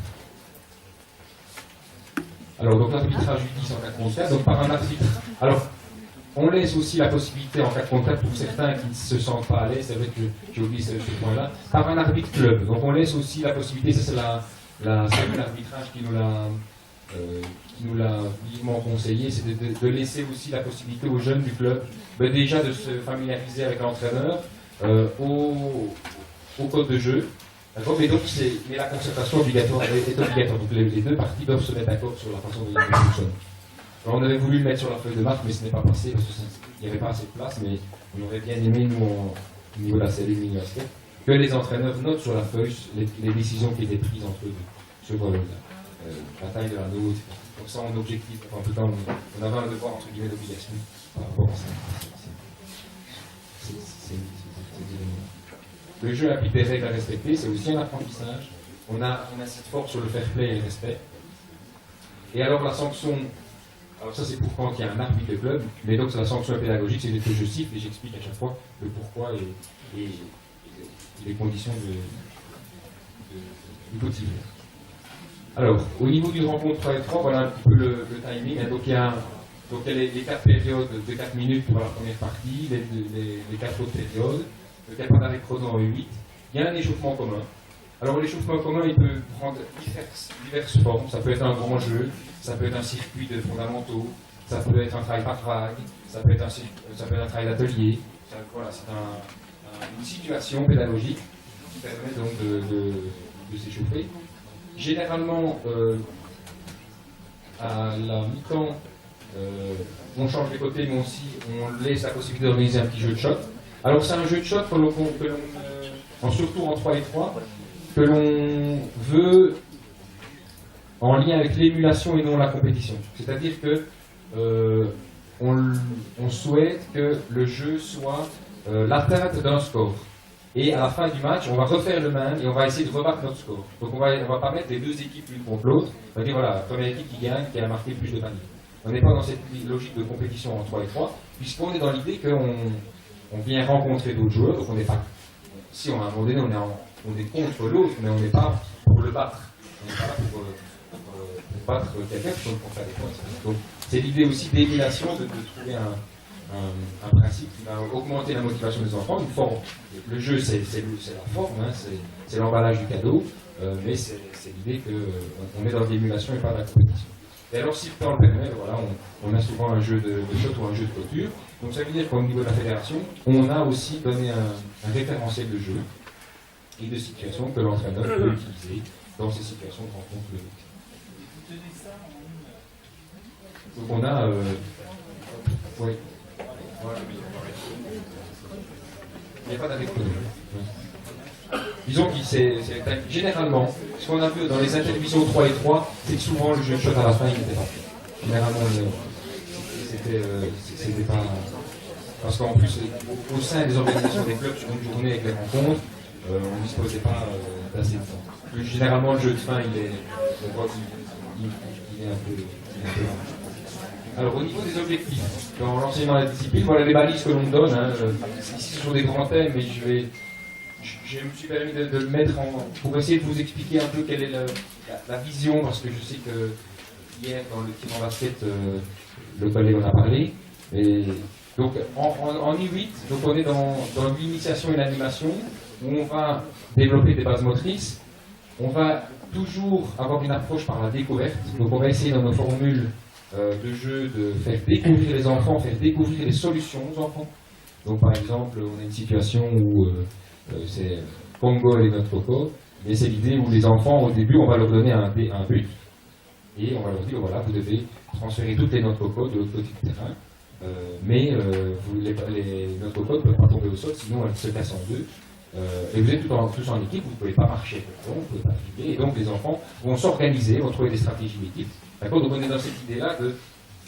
Alors, donc l'arbitrage U10 en cas de contact, donc par un arbitre. Alors, on laisse aussi la possibilité en cas de contact pour certains qui ne se sentent pas à l'aise, c'est vrai que j'ai oublié ce point-là, par un arbitre club. Donc, on laisse aussi la possibilité, ça c'est l'arbitrage qui nous l'a vivement conseillé, c'est de laisser aussi la possibilité aux jeunes du club, déjà de se familiariser avec l'entraîneur, au code de jeu. D'accord, mais donc la concertation obligatoire est obligatoire. Donc les deux parties doivent se mettre d'accord sur la façon dont ils fonctionnent. Alors on avait voulu le mettre sur la feuille de marque, mais ce n'est pas passé parce qu'il n'y avait pas assez de place. Mais on aurait bien aimé, nous, au niveau de la cellule universitaire, que les entraîneurs notent sur la feuille les décisions qui étaient prises entre eux sur la taille de l'anneau, etc. Donc ça, en objectif, en tout cas, on avait un devoir entre guillemets d'obligation par rapport à ça. Le jeu implique des règles à respecter, c'est aussi un apprentissage. On insiste fort sur le fair play et le respect. Et alors la sanction, alors ça c'est pour quand il y a un arbitre de club, mais donc la sanction pédagogique, c'est que je siffle et j'explique à chaque fois le pourquoi et les conditions du quotidien. Alors, au niveau du rencontre 3 et 3, voilà un petit peu le timing. Donc il y a les 4 périodes de 4 minutes pour la première partie, les 4 autres périodes. Le cas pas d'arrêt chrono en U8, il y a un échauffement commun. Alors l'échauffement commun, il peut prendre diverses formes. Ça peut être un grand jeu, ça peut être un circuit de fondamentaux, ça peut être un travail par vague, ça peut être un travail d'atelier. Voilà, c'est une situation pédagogique qui permet donc de s'échauffer. Généralement, à la mi-temps, on change les côtés, mais aussi on laisse la possibilité d'organiser un petit jeu de shot. Alors c'est un jeu de shot surtout en 3 et 3, que l'on veut en lien avec l'émulation et non la compétition. C'est-à-dire que on souhaite que le jeu soit l'atteinte d'un score. Et à la fin du match, on va refaire le même et on va essayer de rebattre notre score. Donc on va pas mettre les deux équipes l'une contre l'autre. On va dire voilà, la première équipe qui gagne, qui a marqué le plus de paniers. On n'est pas dans cette logique de compétition en 3 et 3, puisqu'on est dans l'idée qu'on vient rencontrer d'autres joueurs, donc on n'est pas. Si on a un moment donné, on est contre l'autre, mais on n'est pas pour le battre. On n'est pas là pour battre quelqu'un, pour faire des points. Donc c'est l'idée aussi d'émulation, de trouver un principe qui va augmenter la motivation des enfants, une forme. Le jeu, c'est la forme, hein, c'est l'emballage du cadeau, mais c'est l'idée qu'on est dans l'émulation et pas dans la compétition. Et alors, si le temps le permet, voilà, on a souvent un jeu de shot ou un jeu de clôture. Donc ça veut dire qu'au niveau de la fédération, on a aussi donné un référentiel de jeu et de situations que l'entraîneur peut utiliser dans ces situations de rencontre de donc on a... oui. Il n'y a pas d'arrêt chrono. Disons que généralement, ce qu'on a vu dans les interdivisions 3 et 3, c'est que souvent le jeu de shot à la fin, il n'était pas fait. Généralement, c'était pas... Parce qu'en plus, au sein des organisations des clubs, sur une journée avec les rencontres, on ne disposait pas d'assez de temps. Généralement, le jeu de fin, il est un peu lent. Alors, au niveau des objectifs, dans l'enseignement de la discipline, voilà les balises que l'on donne. Hein, ici, ce sont des grands thèmes, mais je me suis permis de le mettre pour essayer de vous expliquer un peu quelle est la vision, parce que je sais que hier, dans le tir en basket, le collègue en a parlé. Et donc, en U8, donc on est dans l'initiation et l'animation, où on va développer des bases motrices, On va toujours avoir une approche par la découverte. Donc on va essayer dans nos formules de jeu de faire découvrir les enfants, faire découvrir les solutions aux enfants. Donc par exemple, on a une situation où c'est Congo et notre coco, et c'est l'idée où les enfants, au début, on va leur donner un but, et on va leur dire, voilà, vous devez transférer toutes les noix de coco de l'autre côté du terrain, mais les noix de coco ne peuvent pas tomber au sol, sinon elles se cassent en deux. Et vous êtes tous en équipe, vous ne pouvez pas marcher, vous ne pouvez pas filer, et donc les enfants vont s'organiser, vont trouver des stratégies d'équipe. D'accord. Donc on est dans cette idée-là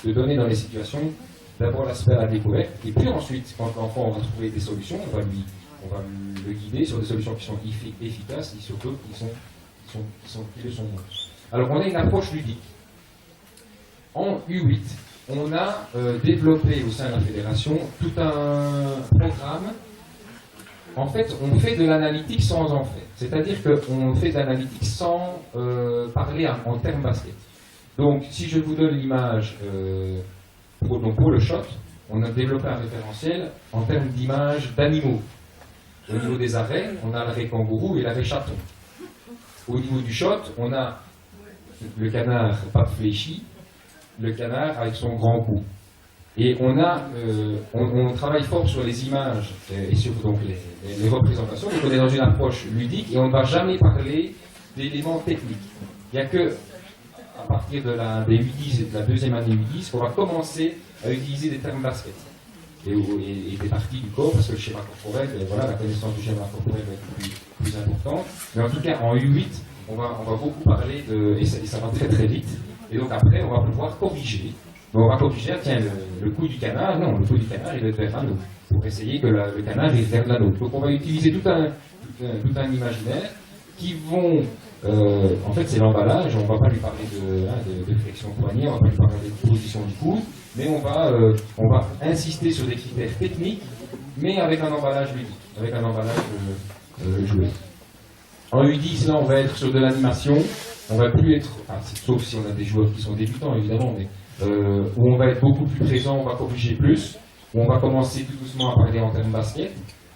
de donner dans les situations d'abord l'aspect à la découverte, et puis ensuite, quand l'enfant aura trouvé des solutions, on va le guider sur des solutions qui sont efficaces et surtout qui le sont moins. Alors on a une approche ludique. En U8, on a développé au sein de la fédération tout un programme. En fait, on fait de l'analytique sans en faire. C'est-à-dire qu'on fait de l'analytique sans parler en termes basket. Donc, si je vous donne l'image pour le shot, on a développé un référentiel en termes d'image d'animaux. Au niveau des arrêts, on a l'arrêt kangourou et l'arrêt chaton. Au niveau du shot, on a le canard pas fléchi, le canard avec son grand cou. Et on travaille fort sur les images et sur donc, les représentations. Donc on est dans une approche ludique et on ne va jamais parler d'éléments techniques. Il n'y a que à partir des U10 et de la deuxième année U10 qu'on va commencer à utiliser des termes basket et des parties du corps, parce que le schéma corporel, voilà, la connaissance du schéma corporel va être plus importante. Mais en tout cas, en U8, on va beaucoup parler et ça va très très vite. Et donc après, on va pouvoir corriger. Donc on va corriger, tiens, le cou du canard, non, le cou du canard, il doit être vers l'anneau, pour essayer que le canard il vers l'anneau. Donc on va utiliser tout un imaginaire qui vont, en fait c'est l'emballage, on ne va pas lui parler de flexion poignet, on ne va pas lui parler de position du cou, mais on va insister sur des critères techniques, mais avec un emballage ludique, avec un emballage joué. En U10, là, on va être sur de l'animation, on va plus être, sauf si on a des joueurs qui sont débutants évidemment, mais où on va être beaucoup plus présent, on va corriger plus, où on va commencer tout doucement à parler en termes basket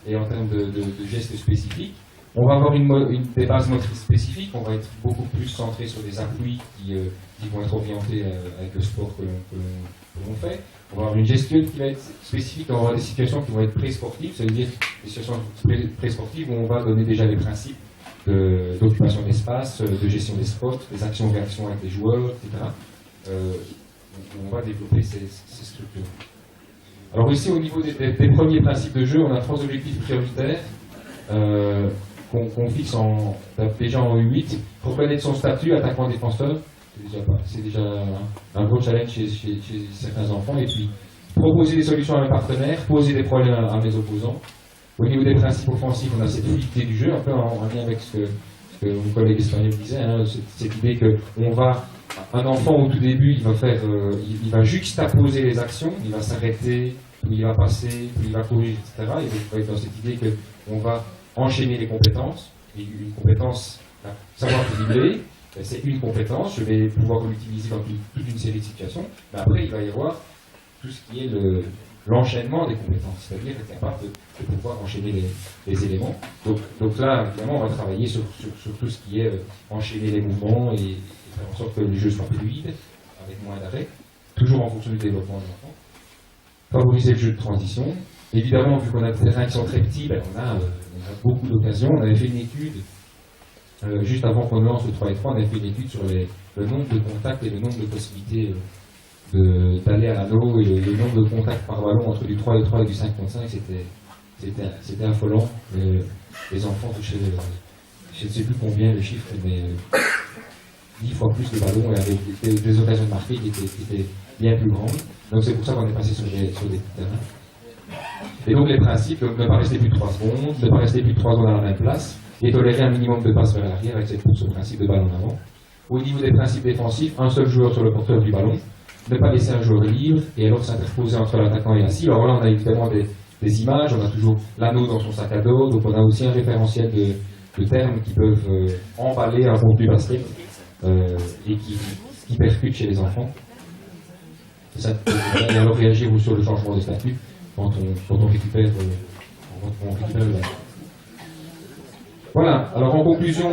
et en termes de gestes spécifiques. On va avoir des bases motrices spécifiques, on va être beaucoup plus centré sur des appuis qui vont être orientés avec le sport que l'on fait. On va avoir une gestion qui va être spécifique, on va avoir des situations qui vont être pré-sportives, c'est-à-dire des situations pré-sportives où on va donner déjà les principes d'occupation d'espace, de gestion des spots, des actions-réactions avec les joueurs, etc. On va développer ces structures. Alors ici, au niveau des premiers principes de jeu, on a 3 objectifs prioritaires qu'on fixe déjà en U8. Reconnaître son statut attaquant-défenseur, c'est déjà un gros challenge chez certains enfants. Et puis, proposer des solutions à mes partenaires, poser des problèmes à mes opposants. Au niveau des principes offensifs, on a cette fluidité du jeu, un peu en lien avec ce que mon collègue espagnol disait, hein, cette idée qu'un enfant au tout début, il va juxtaposer les actions, il va s'arrêter, puis il va passer, puis il va courir, etc. Et donc, on va être dans cette idée qu'on va enchaîner les compétences. Et une compétence, savoir dribbler, c'est une compétence, je vais pouvoir l'utiliser dans toute une série de situations, mais après il va y avoir tout ce qui est l'enchaînement des compétences, c'est-à-dire être capable de pouvoir enchaîner les éléments. Donc là, évidemment, on va travailler sur tout ce qui est enchaîner les mouvements et faire en sorte que le jeu soit fluide, avec moins d'arrêt, toujours en fonction du développement de l'enfant. Favoriser le jeu de transition. Évidemment, vu qu'on a des terrains qui sont très petits, on a beaucoup d'occasions. On avait fait une étude, juste avant qu'on lance le 3 et 3, on avait fait une étude sur le nombre de contacts et le nombre de possibilités d'aller à l'anneau et le nombre de contacts par ballon entre du 3 et 3 et du 5 contre 5, c'était affolant. Les enfants touchaient, je ne sais plus combien les chiffres, mais 10 fois plus de ballons et avec des occasions de marquer qui étaient bien plus grandes. Donc c'est pour ça qu'on est passé sur des terrains. Et donc les principes, donc, ne pas rester plus de 3 secondes, ne pas rester plus de 3 secondes à la même place, et tolérer un minimum de passes vers l'arrière avec cette course au principe de balle en avant. Au niveau des principes défensifs, un seul joueur sur le porteur du ballon, ne pas laisser un joueur libre, et alors s'interposer entre l'attaquant et assis. Alors là, on a évidemment des images, on a toujours l'anneau dans son sac à dos, donc on a aussi un référentiel de termes qui peuvent emballer un contenu basket et qui percutent chez les enfants. Et alors réagir sur le changement de statut quand on récupère le ballon. Voilà, alors en conclusion,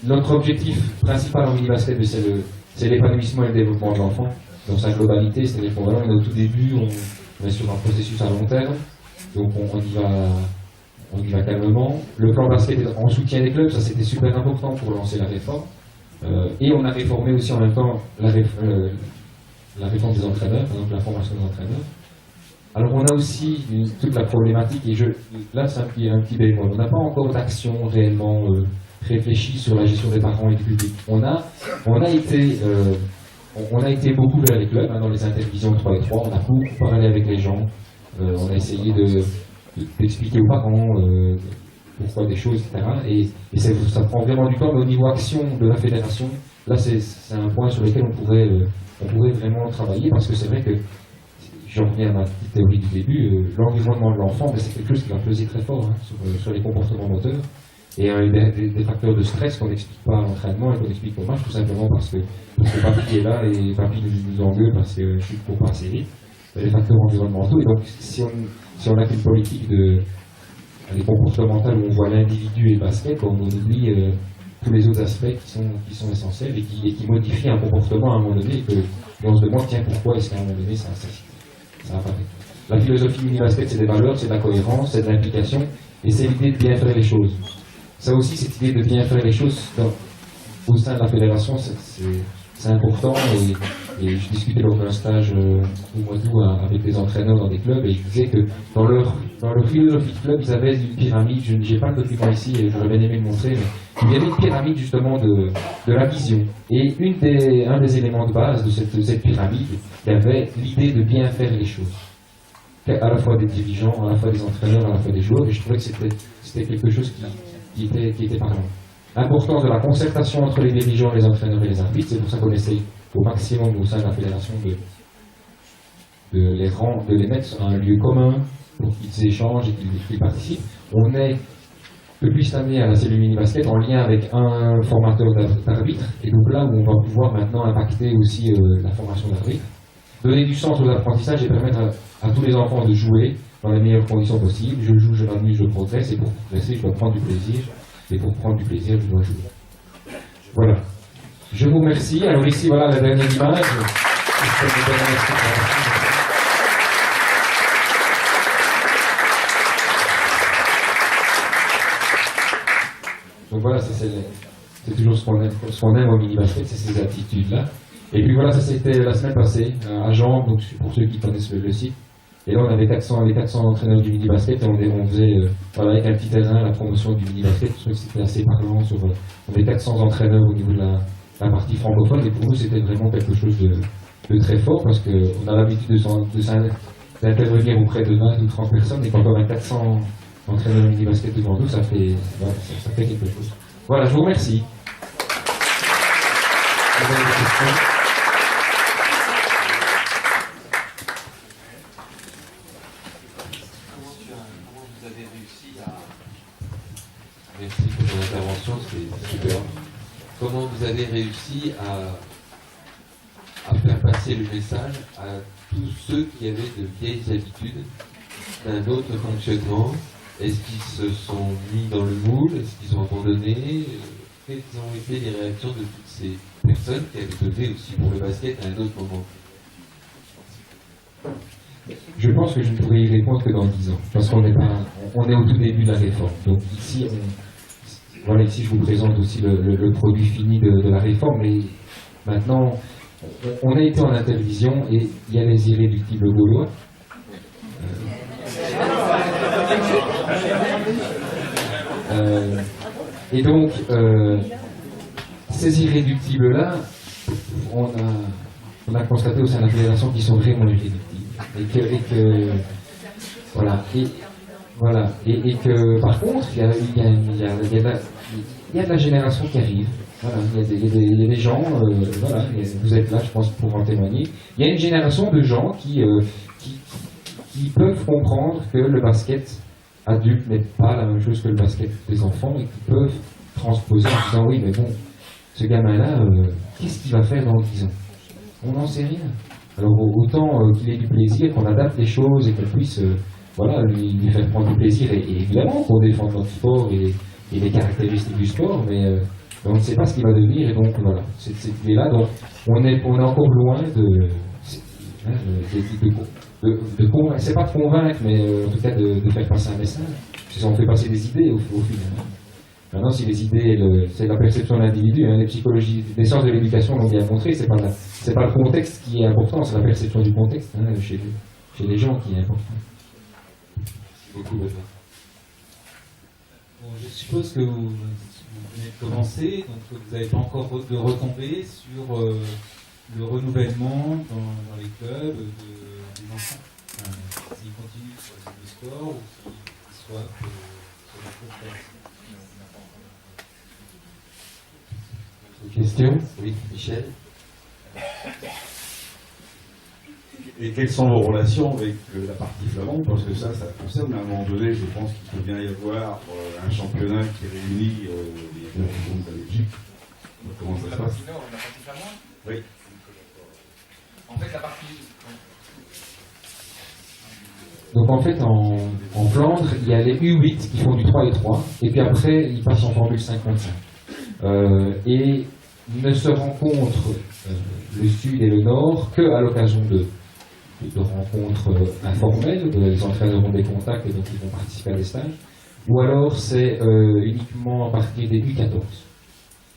notre objectif principal en mini-basket, c'est l'épanouissement et le développement de l'enfant dans sa globalité, c'est-à-dire qu'on est au tout début, on est sur un processus à long terme, donc on y va calmement. Le plan basket est en soutien des clubs, ça c'était super important pour lancer la réforme. Et on a réformé aussi en même temps la réforme des entraîneurs, par exemple la formation des entraîneurs. Alors on a aussi toute la problématique, et là c'est un petit bémol, on n'a pas encore d'action réellement réfléchie sur la gestion des parents et du public. On a été beaucoup vers les clubs, dans les intervisions 3 et 3, on a beaucoup parlé avec les gens, on a essayé d'expliquer aux parents pourquoi des choses, etc. Et ça prend vraiment du temps, mais au niveau action de la fédération, là c'est un point sur lequel on pourrait vraiment travailler, parce que c'est vrai que, j'en reviens à ma petite théorie du début, l'environnement de l'enfant, c'est quelque chose qui va peser très fort sur les comportements moteurs. Et des facteurs de stress qu'on n'explique pas à l'entraînement et qu'on explique au match, tout simplement parce que papy est là et papy nous engueule parce que je suis pour pas assez vite. Les facteurs environnementaux. Et donc, si on n'a qu'une politique comportementale où on voit l'individu et le basket, on oublie tous les autres aspects qui sont essentiels et qui modifient un comportement à un moment donné et on se demande, tiens, pourquoi est-ce qu'à un moment donné ça va pas fait. La philosophie mini-basket, c'est des valeurs, c'est de la cohérence, c'est de l'implication et c'est l'idée de bien faire les choses. Ça aussi, cette idée de bien faire les choses au sein de la fédération, c'est important. Et je discutais lors d'un stage au mois d'août avec des entraîneurs dans des clubs et ils disaient que dans leur philosophie de club, ils avaient une pyramide. Je n'ai pas le document ici et j'aurais bien aimé le montrer, mais il y avait une pyramide justement de la vision. Et un des éléments de base de cette pyramide, il y avait l'idée de bien faire les choses. À la fois des dirigeants, à la fois des entraîneurs, à la fois des joueurs, et je trouvais que c'était quelque chose qui était parlant. L'importance de la concertation entre les dirigeants, les entraîneurs et les arbitres, c'est pour ça qu'on essaye au maximum au sein de la fédération de les mettre sur un lieu commun pour qu'ils échangent et qu'ils participent. On est depuis cette année à la cellule mini-basket en lien avec un formateur d'arbitre, et donc là où on va pouvoir maintenant impacter aussi la formation d'arbitre, donner du sens aux apprentissages et permettre à tous les enfants de jouer dans les meilleures conditions possibles. Je joue, je m'amuse, je progresse, et pour progresser, je dois prendre du plaisir. Et pour prendre du plaisir, je dois jouer. Voilà. Je vous remercie. Alors ici, voilà la dernière image. Donc voilà, c'est toujours ce qu'on aime au mini-basket, c'est ces attitudes-là. Et puis voilà, ça c'était la semaine passée à Jambes, donc pour ceux qui connaissent le site. Et là, on avait 400 entraîneurs du mini-basket et on faisait, avec un petit terrain, la promotion du mini-basket. Je trouvais que c'était assez parlant. On avait 400 entraîneurs au niveau de la partie francophone. Et pour nous, c'était vraiment quelque chose de très fort parce qu'on a l'habitude d'intervenir auprès de 20 ou 30 personnes. Et quand on a 400 entraîneurs mini-basket devant nous, ça fait quelque chose. Voilà, je vous remercie. Vous avez des questions ? Merci pour ton intervention, c'est super. Comment vous avez réussi à faire passer le message à tous ceux qui avaient de vieilles habitudes d'un autre fonctionnement? Est-ce qu'ils se sont mis dans le moule? Est-ce qu'ils ont abandonné? Quelles ont été les réactions de toutes ces personnes qui avaient donné aussi pour le basket à un autre moment? Je pense que je ne pourrai y répondre que dans 10 ans, parce qu'on est au tout début de la réforme. Donc ici, ici je vous présente aussi le produit fini de la réforme, mais maintenant, on a été en intervision et il y a les irréductibles gaulois. Et donc, ces irréductibles-là, on a constaté au sein de la fédération qu'ils sont vraiment irréductibles. Et que par contre, il y a de la génération qui arrive. Voilà, il y a des gens, vous êtes là, je pense, pour en témoigner. Il y a une génération de gens qui peuvent comprendre que le basket adulte n'est pas la même chose que le basket des enfants et qui peuvent transposer en disant oui, mais bon, ce gamin-là, qu'est-ce qu'il va faire dans 10 ans? On n'en sait rien. Alors autant qu'il ait du plaisir, qu'on adapte les choses et qu'on puisse lui faire prendre du plaisir et évidemment qu'on défende notre sport et et les caractéristiques du sport, mais on ne sait pas ce qu'il va devenir, et donc voilà, cette idée-là, donc on est encore loin de convaincre, c'est pas de convaincre, mais en tout cas de faire passer un message, parce qu'on fait passer des idées au final. Maintenant, si les idées, c'est la perception de l'individu, les psychologies, les sciences de l'éducation l'ont bien montré, c'est pas le contexte qui est important, c'est la perception du contexte chez les gens qui est important. Merci beaucoup, Benoît. Bon, je suppose que vous venez de commencer, donc vous n'avez pas encore de retombées sur le renouvellement dans les clubs des enfants. S'ils continuent sur le sport ou s'ils soient sur la course. Question? Oui, Michel. Et quelles sont vos relations avec la partie flamande? Parce que ça concerne, à un moment donné, je pense qu'il peut bien y avoir un championnat qui réunit les régions de la Belgique. Comment ça se passe? La partie flamande? Oui. En fait, la partie... Donc en fait, en Flandre, il y a les U8 qui font du 3 et 3, et puis après, ils passent en formule 5 contre 5. Et ne se rencontrent le Sud et le Nord qu'à l'occasion de rencontres informelles, les entraîneurs ont des contacts et donc ils vont participer à des stages, ou alors c'est uniquement à partir des U14.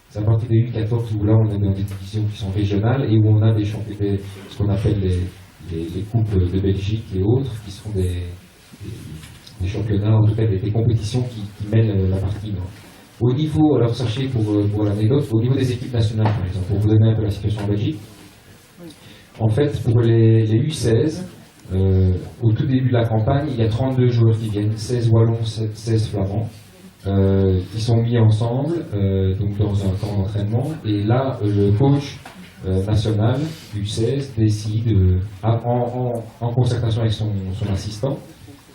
C'est à partir des U14 où là on est dans des divisions qui sont régionales et où on a des championnats, ce qu'on appelle les coupes de Belgique et autres, qui sont des championnats, en tout cas des compétitions qui mêlent la partie nord. Au niveau, alors sachez pour l'anecdote, au niveau des équipes nationales par exemple, pour vous donner un peu la situation en Belgique, en fait pour les U16, au tout début de la campagne, il y a 32 joueurs qui viennent, 16 wallons, 16 flamands, qui sont mis ensemble donc dans un camp d'entraînement, et là le coach national U16 décide en concertation avec son assistant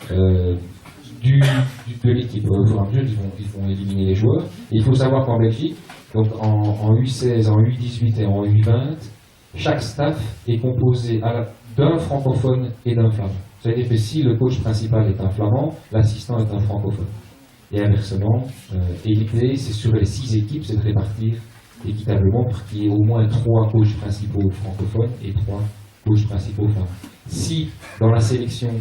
de l'équipe. Au fur et à mesure, ils vont éliminer les joueurs. Et il faut savoir qu'en Belgique, donc en U16, en U18 et en U20, chaque staff est composé d'un francophone et d'un flamand. C'est-à-dire que si le coach principal est un flamand, l'assistant est un francophone. Et inversement, et l'idée, c'est sur les 6 équipes, c'est de répartir équitablement pour qu'il y ait au moins 3 coachs principaux francophones et 3 coachs principaux flamands. Si dans la sélection,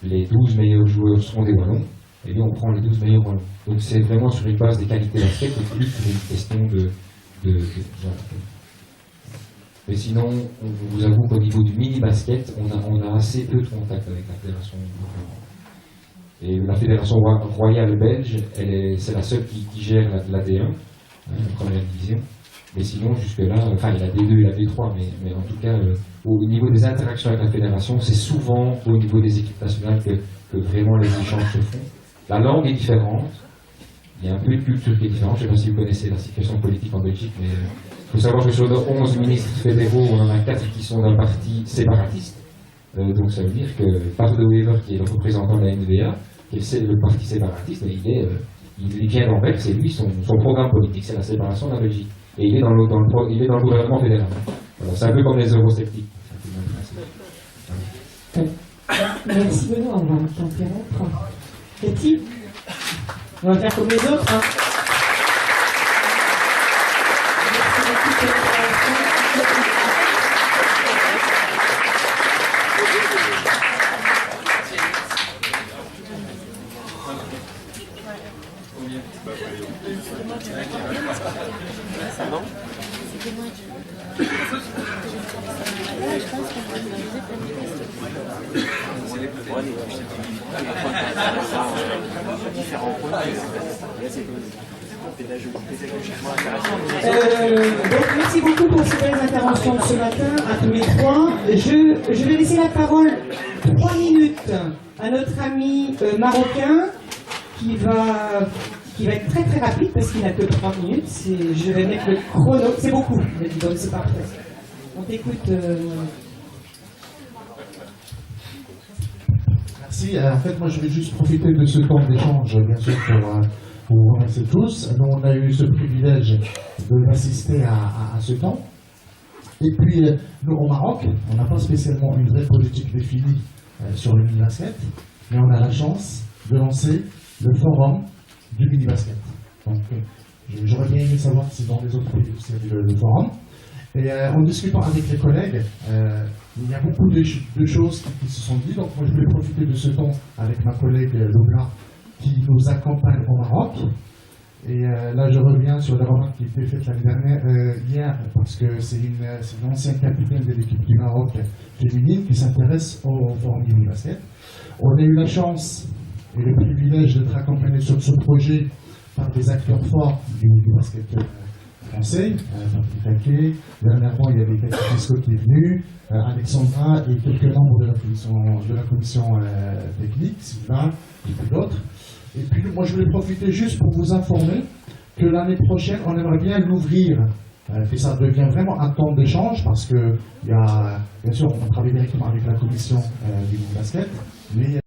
les 12 meilleurs joueurs sont des wallons, et bien on prend les 12 meilleurs wallons. Donc c'est vraiment sur une base des qualités basket et plus pour une question voilà. Mais sinon, on vous avoue qu'au niveau du mini-basket, on a assez peu de contact avec la fédération. Et la fédération royale belge, c'est la seule qui gère la D1, la première division. Mais sinon, jusque-là, enfin, il y a la D2 et la D3, mais en tout cas, au niveau des interactions avec la fédération, c'est souvent au niveau des équipes nationales que vraiment les échanges se font. La langue est différente, il y a un peu de culture qui est différente. Je ne sais pas si vous connaissez la situation politique en Belgique, mais il faut savoir que sur nos 11 ministres fédéraux, on en a 4 qui sont d'un parti séparatiste. Donc ça veut dire que Bart de Wever, qui est le représentant de la NVA, qui est le parti séparatiste, il vient d'Anvers, c'est lui, son programme politique, c'est la séparation de la Belgique. Et il est dans le gouvernement fédéral. Voilà, c'est un peu comme les eurosceptiques. Merci Benoît, on va t'interrompre. Cathy, on va faire comme les autres. Hein. Donc merci beaucoup pour ces belles interventions ce matin à tous les trois. Je vais laisser la parole 3 minutes à notre ami marocain qui va être très très rapide parce qu'il n'a que 3 minutes. Je vais mettre le chrono, c'est beaucoup, donc c'est parfait. On t'écoute. Merci. En fait, moi, je vais juste profiter de ce temps d'échange, bien sûr, pour vous remercier tous. Nous, on a eu ce privilège d'assister à ce temps. Et puis, nous, au Maroc, on n'a pas spécialement une vraie politique définie sur le mini-basket, mais on a la chance de lancer le forum du mini-basket. Donc, j'aurais bien aimé savoir si dans les autres pays aussi il y avait le forum. Et en discutant avec les collègues, il y a beaucoup de choses qui se sont dites. Donc, moi, je voulais profiter de ce temps avec ma collègue Lola, qui nous accompagne au Maroc. Et là, je reviens sur les remarques qui étaient faites l'année dernière, hier, parce que c'est une ancienne capitaine de l'équipe du Maroc féminine qui s'intéresse au forum du basket. On a eu la chance et le privilège d'être accompagné sur ce projet par des acteurs forts du basket français, Patrick Taquet. Dernièrement, il y avait Cathy Fisco qui est venu, Alexandra et quelques membres de la commission technique, Sylvain et puis d'autres. Et puis, moi, je voulais profiter juste pour vous informer que l'année prochaine, on aimerait bien l'ouvrir. Et ça devient vraiment un temps d'échange parce que, bien sûr, on travaille directement avec la commission du basket, mais